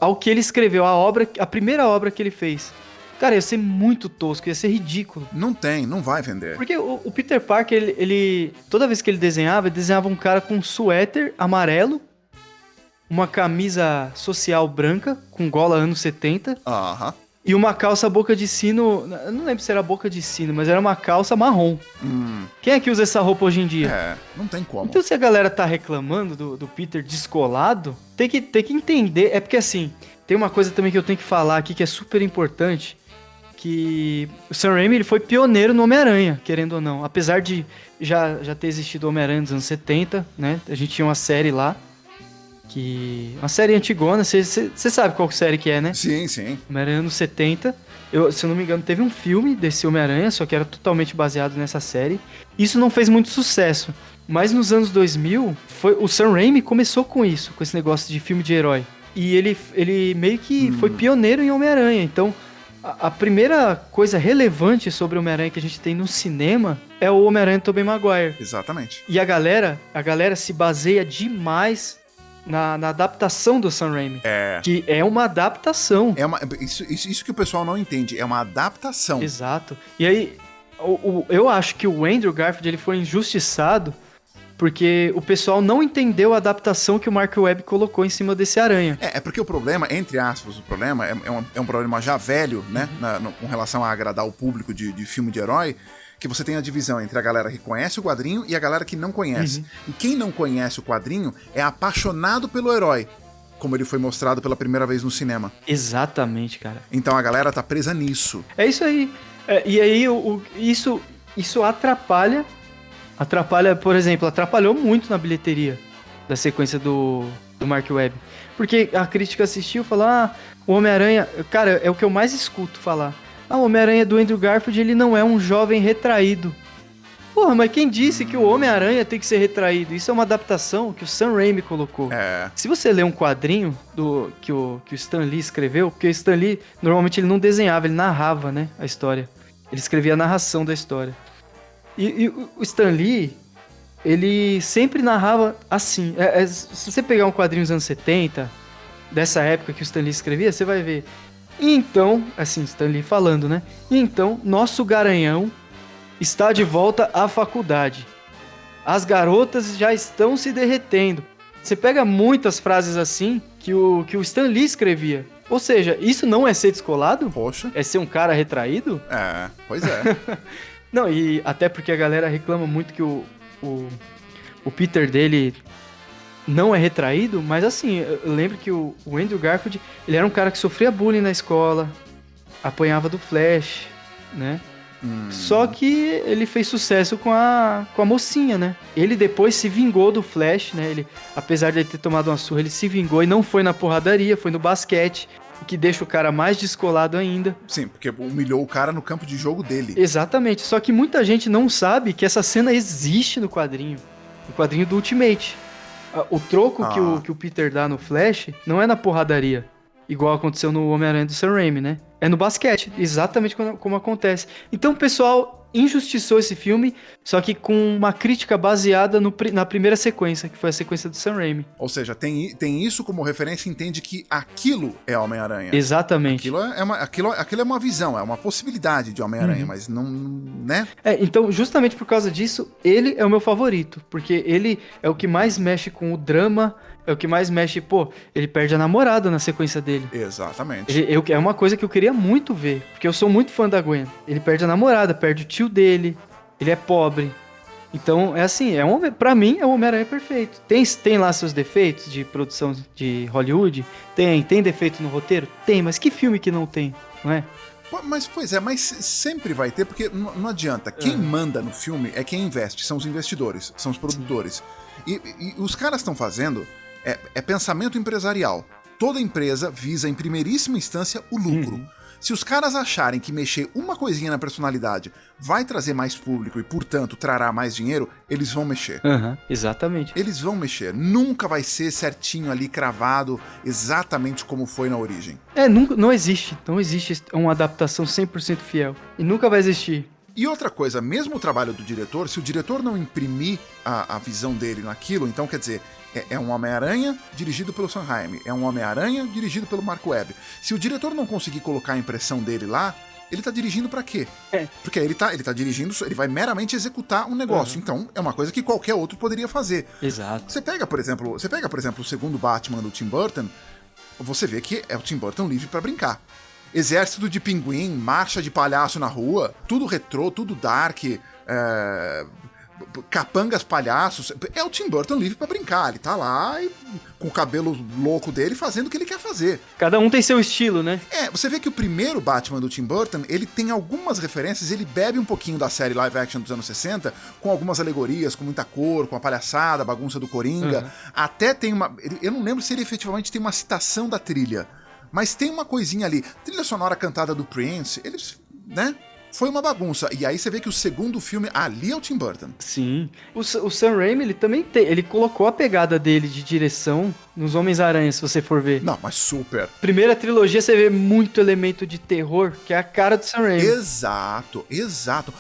ao que ele escreveu, a primeira obra que ele fez. Cara, ia ser muito tosco, ia ser ridículo. Não vai vender. Porque o Peter Parker, ele toda vez que ele desenhava um cara com um suéter amarelo, uma camisa social branca, com gola anos 70, e uma calça boca de sino, eu não lembro se era boca de sino, mas era uma calça marrom. Quem é que usa essa roupa hoje em dia? Não tem como. Então se a galera tá reclamando do Peter descolado, tem que entender, é porque assim, tem uma coisa também que eu tenho que falar aqui que é super importante, que o Sam Raimi ele foi pioneiro no Homem-Aranha, querendo ou não, apesar de já ter existido o Homem-Aranha nos anos 70, né, a gente tinha uma série lá, uma série antigona, você sabe qual série que é, né? Sim. Homem-Aranha nos 70. Se eu não me engano, teve um filme desse Homem-Aranha, só que era totalmente baseado nessa série. Isso não fez muito sucesso. Mas nos anos 2000, o Sam Raimi começou com isso, com esse negócio de filme de herói. E ele meio que foi pioneiro em Homem-Aranha. Então, a primeira coisa relevante sobre o Homem-Aranha que a gente tem no cinema é o Homem-Aranha do Tobey Maguire. Exatamente. E a galera se baseia demais na adaptação do Sam Raimi. Que é uma adaptação. Isso que o pessoal não entende, é uma adaptação. Exato. E aí, eu acho que o Andrew Garfield ele foi injustiçado porque o pessoal não entendeu a adaptação que o Mark Webb colocou em cima desse aranha. É porque o problema, entre aspas, o problema é um problema já velho, né? Com relação a agradar o público de filme de herói, que você tem a divisão entre a galera que conhece o quadrinho e a galera que não conhece. E quem não conhece o quadrinho é apaixonado pelo herói, como ele foi mostrado pela primeira vez no cinema. Exatamente, cara. Então a galera tá presa nisso. É isso aí. E aí, isso atrapalha, por exemplo, atrapalhou muito na bilheteria da sequência do Mark Webb. Porque a crítica assistiu e falou, o Homem-Aranha... Cara, é o que eu mais escuto falar. O Homem-Aranha do Andrew Garfield, ele não é um jovem retraído. Porra, mas quem disse que o Homem-Aranha tem que ser retraído? Isso é uma adaptação que o Sam Raimi colocou. Se você ler um quadrinho que o Stan Lee escreveu, porque o Stan Lee, normalmente ele não desenhava, ele narrava, né, a história. Ele escrevia a narração da história. E o Stan Lee, ele sempre narrava assim. Se você pegar um quadrinho dos anos 70, dessa época que o Stan Lee escrevia, você vai ver. E então, assim, Stan Lee falando, né? E então, nosso garanhão está de volta à faculdade. As garotas já estão se derretendo. Você pega muitas frases assim que o Stan Lee escrevia. Ou seja, isso não é ser descolado? Poxa. É ser um cara retraído? Pois é. Não, e até porque a galera reclama muito que o Peter dele não é retraído, mas assim, eu lembro que o Andrew Garfield, ele era um cara que sofria bullying na escola, apanhava do Flash, né? Só que ele fez sucesso com a mocinha, né? Ele depois se vingou do Flash, né? Ele, apesar de ele ter tomado uma surra, ele se vingou e não foi na porradaria, foi no basquete, o que deixa o cara mais descolado ainda. Sim, porque humilhou o cara no campo de jogo dele. Exatamente, só que muita gente não sabe que essa cena existe no quadrinho do Ultimate. O troco que o Peter dá no Flash não é na porradaria, igual aconteceu no Homem-Aranha do Sam Raimi, né? É no basquete, exatamente como acontece. Então o pessoal injustiçou esse filme, só que com uma crítica baseada na primeira sequência, que foi a sequência do Sam Raimi. Ou seja, tem isso como referência e entende que aquilo é Homem-Aranha. Exatamente. Aquilo é uma visão, é uma possibilidade de Homem-Aranha, mas não, né? Então, justamente por causa disso, ele é o meu favorito, porque ele é o que mais mexe com o drama, é o que mais mexe, ele perde a namorada na sequência dele. Exatamente. É uma coisa que eu queria muito ver, porque eu sou muito fã da Gwen. Ele perde a namorada, perde o tio dele, ele é pobre. Então, é assim, pra mim é o Homem-Aranha perfeito. Tem lá seus defeitos de produção de Hollywood? Tem defeito no roteiro? Tem, mas que filme que não tem, não é? Mas sempre vai ter, porque não adianta. Quem manda no filme é quem investe, são os investidores, são os produtores. E os caras estão fazendo pensamento empresarial. Toda empresa visa, em primeiríssima instância, o lucro. Se os caras acharem que mexer uma coisinha na personalidade vai trazer mais público e, portanto, trará mais dinheiro, eles vão mexer. Exatamente. Eles vão mexer. Nunca vai ser certinho ali, cravado, exatamente como foi na origem. Não existe uma adaptação 100% fiel. E nunca vai existir. E outra coisa, mesmo o trabalho do diretor, se o diretor não imprimir a visão dele naquilo, então quer dizer, é um Homem-Aranha dirigido pelo Sam Raimi, é um Homem-Aranha dirigido pelo Mark Webb. Se o diretor não conseguir colocar a impressão dele lá, ele tá dirigindo pra quê? Porque ele tá dirigindo, ele vai meramente executar um negócio. Então, é uma coisa que qualquer outro poderia fazer. Exato. Você pega, por exemplo, o segundo Batman do Tim Burton, você vê que é o Tim Burton livre pra brincar. Exército de pinguim, marcha de palhaço na rua, tudo retrô, tudo dark, capangas palhaços. É o Tim Burton livre pra brincar. Ele tá lá com o cabelo louco dele fazendo o que ele quer fazer. Cada um tem seu estilo, né? Você vê que o primeiro Batman do Tim Burton, ele tem algumas referências, ele bebe um pouquinho da série live action dos anos 60, com algumas alegorias, com muita cor, com a palhaçada, a bagunça do Coringa. Até tem eu não lembro se ele efetivamente tem uma citação da trilha, Mas tem uma coisinha ali. Trilha sonora cantada do Prince, eles, né? Foi uma bagunça. E aí você vê que o segundo filme ali é o Tim Burton. Sim. O Sam Raimi, ele também tem. Ele colocou a pegada dele de direção nos Homens-Aranha, se você for ver. Não, mas super. Primeira trilogia você vê muito elemento de terror, que é a cara do Sam Raimi. Exato, exato.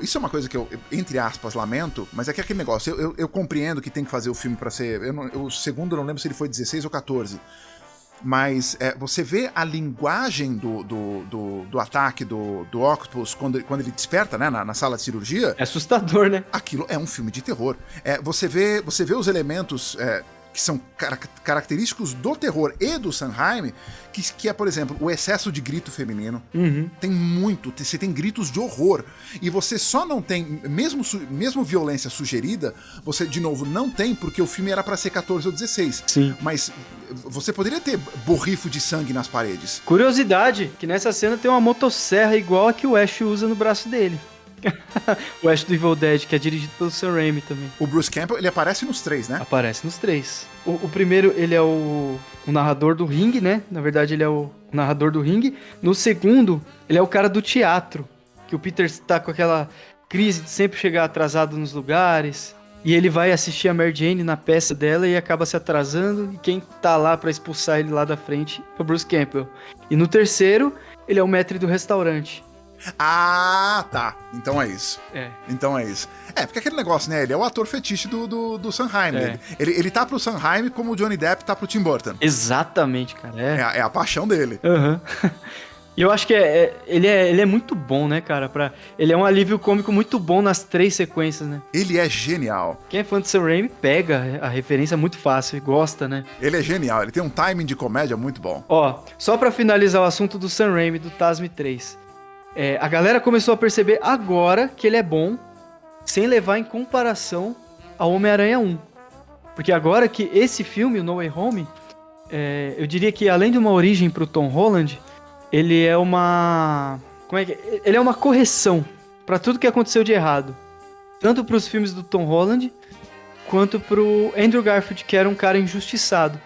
Isso é uma coisa que eu, entre aspas, lamento, mas é que aquele negócio, eu compreendo que tem que fazer o filme pra ser... o segundo eu não lembro se ele foi 16 ou 14. Mas você vê a linguagem do ataque do Octopus quando ele desperta, né, na sala de cirurgia. É assustador, né? Aquilo é um filme de terror. Você vê os elementos que são característicos do terror e do Sanheim, que é, por exemplo, o excesso de grito feminino. Uhum. Tem muito, você tem gritos de horror. E você só não tem, mesmo violência sugerida, você, de novo, não tem, porque o filme era pra ser 14 ou 16. Sim. Mas você poderia ter borrifo de sangue nas paredes. Curiosidade, que nessa cena tem uma motosserra igual a que o Ash usa no braço dele. O Ash do Evil Dead, que é dirigido pelo Sam Raimi também. O Bruce Campbell, ele aparece nos 3, né? Aparece nos 3. O primeiro, ele é o narrador do ringue, né? Na verdade, ele é o narrador do ringue. No segundo, ele é o cara do teatro. Que o Peter tá com aquela crise de sempre chegar atrasado nos lugares. E ele vai assistir a Mary Jane na peça dela e acaba se atrasando. E quem tá lá pra expulsar ele lá da frente é o Bruce Campbell. E no terceiro, ele é o maître do restaurante. Ah, tá. Então é isso. Então é isso. Porque aquele negócio, né? Ele é o ator fetiche do Sanheim. Ele tá pro Sanheim como o Johnny Depp tá pro Tim Burton. Exatamente, cara. É a paixão dele. Uhum. E eu acho que ele é muito bom, né, cara? Ele é um alívio cômico muito bom nas 3 sequências, né? Ele é genial. Quem é fã do Sam Raimi pega a referência muito fácil e gosta, né? Ele é genial. Ele tem um timing de comédia muito bom. Ó, só pra finalizar o assunto do Sam Raimi, do TASM 3. A galera começou a perceber agora que ele é bom, sem levar em comparação ao Homem-Aranha 1. Porque agora que esse filme, o No Way Home, eu diria que além de uma origem pro Tom Holland, ele é uma... Ele é uma correção pra tudo que aconteceu de errado. Tanto pros filmes do Tom Holland, quanto pro Andrew Garfield, que era um cara injustiçado.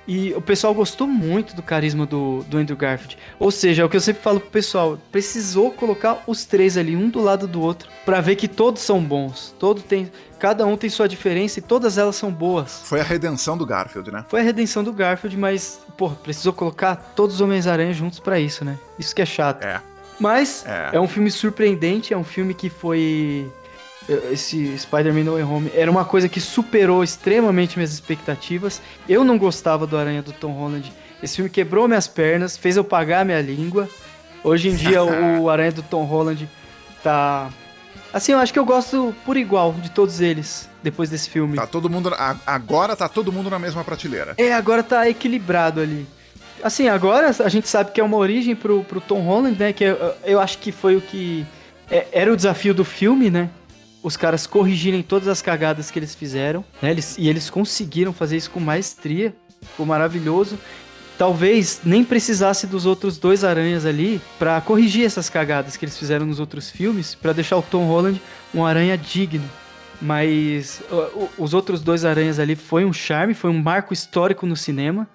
E o pessoal gostou muito do carisma do Andrew Garfield. Ou seja, é o que eu sempre falo pro pessoal, precisou colocar os 3 ali, um do lado do outro, pra ver que todos são bons. Cada um tem sua diferença e todas elas são boas. Foi a redenção do Garfield, né? Foi a redenção do Garfield, mas, precisou colocar todos os Homens-Aranha juntos pra isso, né? Isso que é chato. Mas é um filme surpreendente, é um filme que foi... Esse Spider-Man No Way Home era uma coisa que superou extremamente minhas expectativas. Eu não gostava do Aranha do Tom Holland. Esse filme quebrou minhas pernas, fez eu pagar minha língua. Hoje em dia o Aranha do Tom Holland tá... Assim, eu acho que eu gosto por igual de todos eles, depois desse filme. Agora tá todo mundo na mesma prateleira. Agora tá equilibrado ali. Assim, agora a gente sabe que é uma origem pro Tom Holland, né? Que eu acho que foi o que... Era o desafio do filme, né? Os caras corrigirem todas as cagadas que eles fizeram, né? Eles conseguiram fazer isso com maestria, ficou maravilhoso. Talvez nem precisasse dos outros 2 aranhas ali pra corrigir essas cagadas que eles fizeram nos outros filmes, pra deixar o Tom Holland um aranha digno. Mas os outros 2 aranhas ali foi um charme, foi um marco histórico no cinema.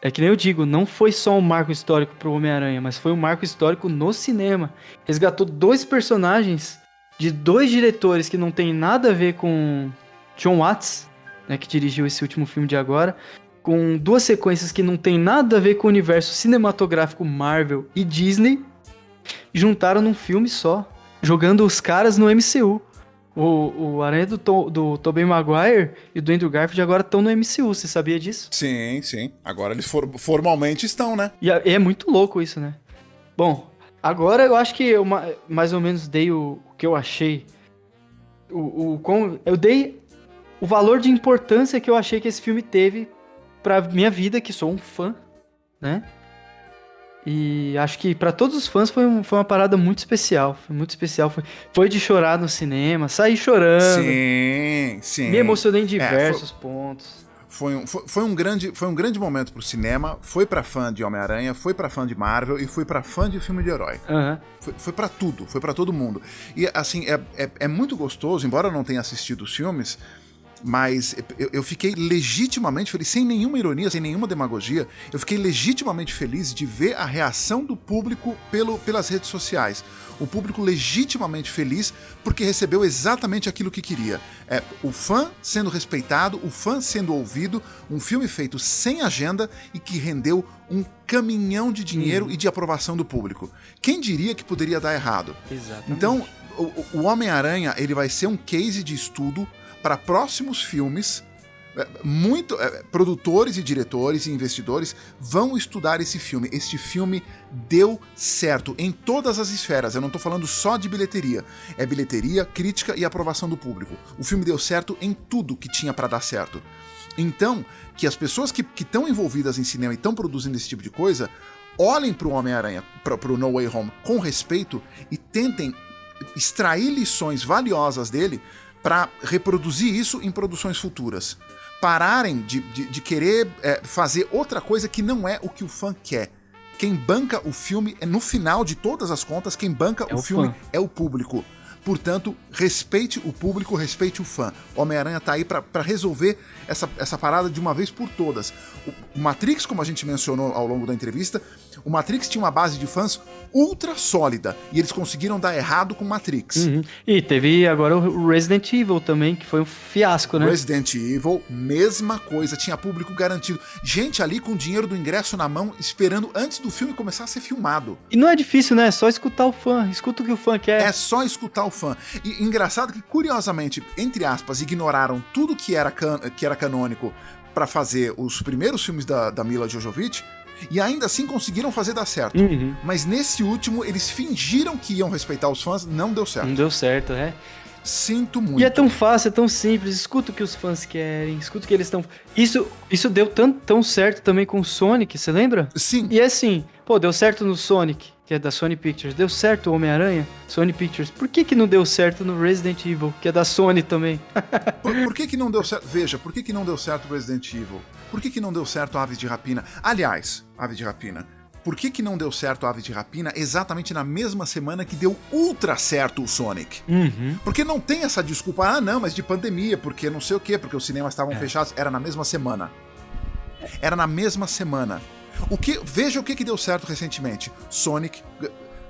É que nem eu digo, não foi só um marco histórico pro Homem-Aranha, mas foi um marco histórico no cinema. Resgatou 2 personagens de 2 diretores que não tem nada a ver com John Watts, né, que dirigiu esse último filme de agora, com 2 sequências que não tem nada a ver com o universo cinematográfico Marvel e Disney, e juntaram num filme só, jogando os caras no MCU. O Aranha do Tobey Maguire e do Andrew Garfield agora estão no MCU, você sabia disso? Sim, sim. Agora eles formalmente estão, né? E é muito louco isso, né? Bom, agora eu acho que eu mais ou menos dei o que eu achei. Eu dei o valor de importância que eu achei que esse filme teve pra minha vida, que sou um fã, né? E acho que pra todos os fãs foi uma parada muito especial. Foi muito especial. Foi de chorar no cinema, saí chorando. Sim, sim. Me emocionei em diversos pontos. Foi um grande momento pro cinema, foi pra fã de Homem-Aranha, foi pra fã de Marvel e foi pra fã de filme de herói. Uhum. Foi pra tudo, foi pra todo mundo. E assim, é muito gostoso, embora eu não tenha assistido os filmes, mas eu fiquei legitimamente feliz, sem nenhuma ironia, sem nenhuma demagogia, eu fiquei legitimamente feliz de ver a reação do público pelas redes sociais. O público legitimamente feliz porque recebeu exatamente aquilo que queria. O fã sendo respeitado, o fã sendo ouvido, um filme feito sem agenda e que rendeu um caminhão de dinheiro e de aprovação do público. Quem diria que poderia dar errado? Exatamente. Então, o Homem-Aranha, ele vai ser um case de estudo para próximos filmes. Produtores e diretores e investidores vão estudar esse filme. Este filme deu certo em todas as esferas. Eu não tô falando só de bilheteria. É bilheteria, crítica e aprovação do público. O filme deu certo em tudo que tinha para dar certo. Então, que as pessoas que estão envolvidas em cinema e estão produzindo esse tipo de coisa, olhem pro Homem-Aranha, pro No Way Home, com respeito e tentem extrair lições valiosas dele para reproduzir isso em produções futuras. Pararem de querer fazer outra coisa que não é o que o fã quer. Quem banca o filme, no final de todas as contas, quem banca o filme fã. É o público. Portanto, respeite o público, respeite o fã. Homem-Aranha tá aí pra resolver essa parada de uma vez por todas. O Matrix, como a gente mencionou ao longo da entrevista, o Matrix tinha uma base de fãs ultra sólida, e eles conseguiram dar errado com o Matrix. Uhum. E teve agora o Resident Evil também, que foi um fiasco, né? Resident Evil, mesma coisa, tinha público garantido. Gente ali com o dinheiro do ingresso na mão, esperando antes do filme começar a ser filmado. E não é difícil, né? É só escutar o fã, escuta o que o fã quer. É só escutar o fã. E engraçado que, curiosamente, entre aspas, ignoraram tudo que era canônico pra fazer os primeiros filmes da Mila Jovovich, e ainda assim conseguiram fazer dar certo. Uhum. Mas nesse último, eles fingiram que iam respeitar os fãs, não deu certo. Não deu certo, né? Sinto muito. E é tão fácil, é tão simples. Escuta o que os fãs querem, escuta o que eles estão... Isso deu tão certo também com o Sonic, você lembra? Sim. E é assim, deu certo no Sonic, que é da Sony Pictures. Deu certo o Homem-Aranha, Sony Pictures. Por que não deu certo no Resident Evil, que é da Sony também? Por que não deu certo? Veja, por que não deu certo o Resident Evil? Por que não deu certo Aves de Rapina? Aliás, Aves de Rapina, por que não deu certo Aves de Rapina exatamente na mesma semana que deu ultra certo o Sonic? Uhum. Porque não tem essa desculpa, não, mas de pandemia, porque não sei o quê, porque os cinemas estavam fechados. Era na mesma semana. Era na mesma semana. Veja o que deu certo recentemente. Sonic,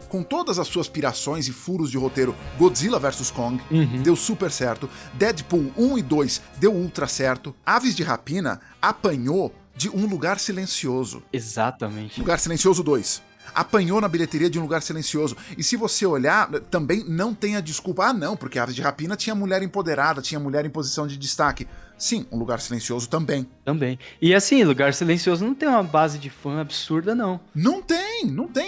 com todas as suas pirações e furos de roteiro, Godzilla vs Kong, deu super certo. Deadpool 1 e 2 deu ultra certo. Aves de Rapina apanhou de Um Lugar Silencioso. Exatamente. Lugar Silencioso 2. Apanhou na bilheteria de Um Lugar Silencioso. E se você olhar, também não tem a desculpa. Não, porque Aves de Rapina tinha mulher empoderada, tinha mulher em posição de destaque. Sim, Um Lugar Silencioso também. Também. E assim, Lugar Silencioso não tem uma base de fã absurda, não. Não tem.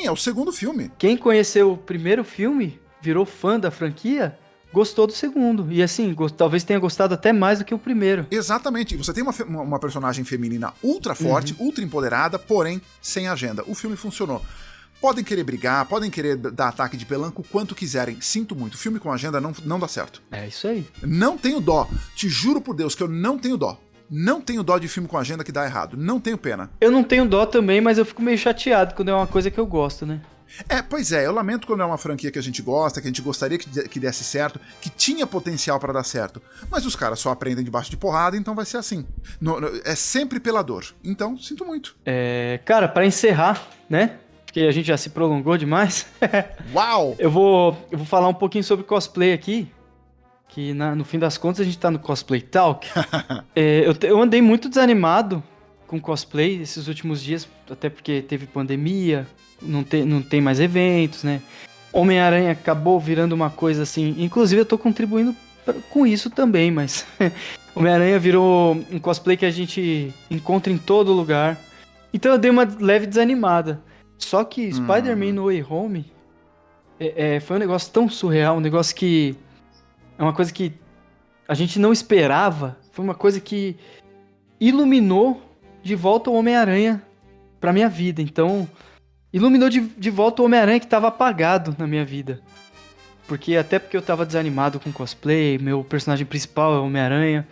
É o segundo filme. Quem conheceu o primeiro filme, virou fã da franquia, gostou do segundo. E assim, talvez tenha gostado até mais do que o primeiro. Exatamente. E você tem uma personagem feminina ultra forte, ultra empoderada, porém sem agenda. O filme funcionou. Podem querer brigar, podem querer dar ataque de pelanco quanto quiserem. Sinto muito. Filme com agenda não dá certo. É isso aí. Não tenho dó. Te juro por Deus que eu não tenho dó. Não tenho dó de filme com agenda que dá errado. Não tenho pena. Eu não tenho dó também, mas eu fico meio chateado quando é uma coisa que eu gosto, né? Pois é, eu lamento quando é uma franquia que a gente gosta, que a gente gostaria que desse certo, que tinha potencial pra dar certo. Mas os caras só aprendem debaixo de porrada, então vai ser assim. É sempre pela dor. Então, sinto muito. Cara, pra encerrar, né? Porque a gente já se prolongou demais. Uau! Eu vou falar um pouquinho sobre cosplay aqui. Que no fim das contas a gente tá no Cosplay Talk. Eu andei muito desanimado com cosplay esses últimos dias, até porque teve pandemia, não tem mais eventos, né? Homem-Aranha acabou virando uma coisa assim. Inclusive eu tô contribuindo com isso também, mas Homem-Aranha virou um cosplay que a gente encontra em todo lugar. Então eu dei uma leve desanimada. Só que Spider-Man No Way Home foi um negócio tão surreal, um negócio que é uma coisa que a gente não esperava. Foi uma coisa que iluminou de volta o Homem-Aranha pra minha vida. Então, iluminou de volta o Homem-Aranha que tava apagado na minha vida. Porque eu tava desanimado com cosplay, meu personagem principal é o Homem-Aranha.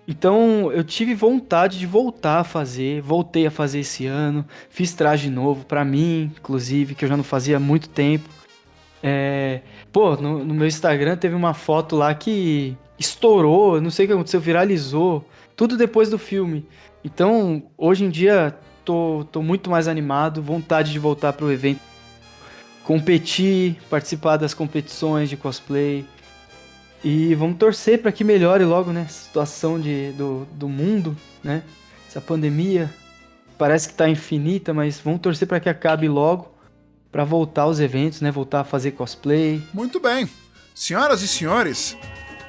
Então, eu tive vontade de voltar a fazer, voltei a fazer esse ano, fiz traje novo pra mim, inclusive, que eu já não fazia há muito tempo. No meu Instagram teve uma foto lá que estourou, não sei o que aconteceu, viralizou, tudo depois do filme. Então, hoje em dia, tô muito mais animado, vontade de voltar pro evento, competir, participar das competições de cosplay. E vamos torcer para que melhore logo, né, a situação do mundo, né? Essa pandemia parece que tá infinita, mas vamos torcer para que acabe logo, para voltar aos eventos, né? Voltar a fazer cosplay. Muito bem. Senhoras e senhores,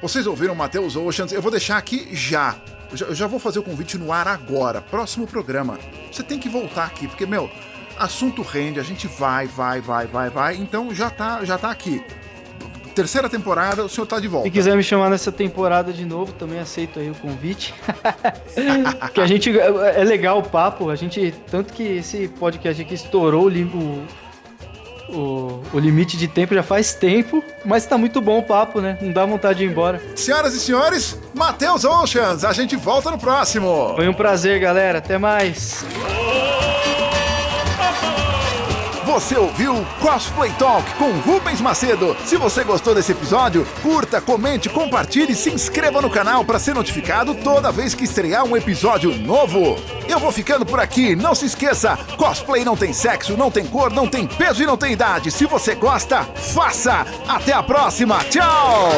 vocês ouviram o Matheus Oceans? Eu vou deixar aqui já. Eu já vou fazer o convite no ar agora. Próximo programa. Você tem que voltar aqui, porque, meu, assunto rende, a gente vai. Então já tá aqui. Terceira temporada, o senhor tá de volta. Se quiser me chamar nessa temporada de novo, também aceito aí o convite. Porque a gente... É legal o papo, a gente... Tanto que esse podcast aqui estourou o limite de tempo já faz tempo, mas tá muito bom o papo, né? Não dá vontade de ir embora. Senhoras e senhores, Matheus Oceans, a gente volta no próximo. Foi um prazer, galera. Até mais. Você ouviu Cosplay Talk com Rubens Macedo. Se você gostou desse episódio, curta, comente, compartilhe e se inscreva no canal para ser notificado toda vez que estrear um episódio novo. Eu vou ficando por aqui. Não se esqueça, cosplay não tem sexo, não tem cor, não tem peso e não tem idade. Se você gosta, faça. Até a próxima. Tchau!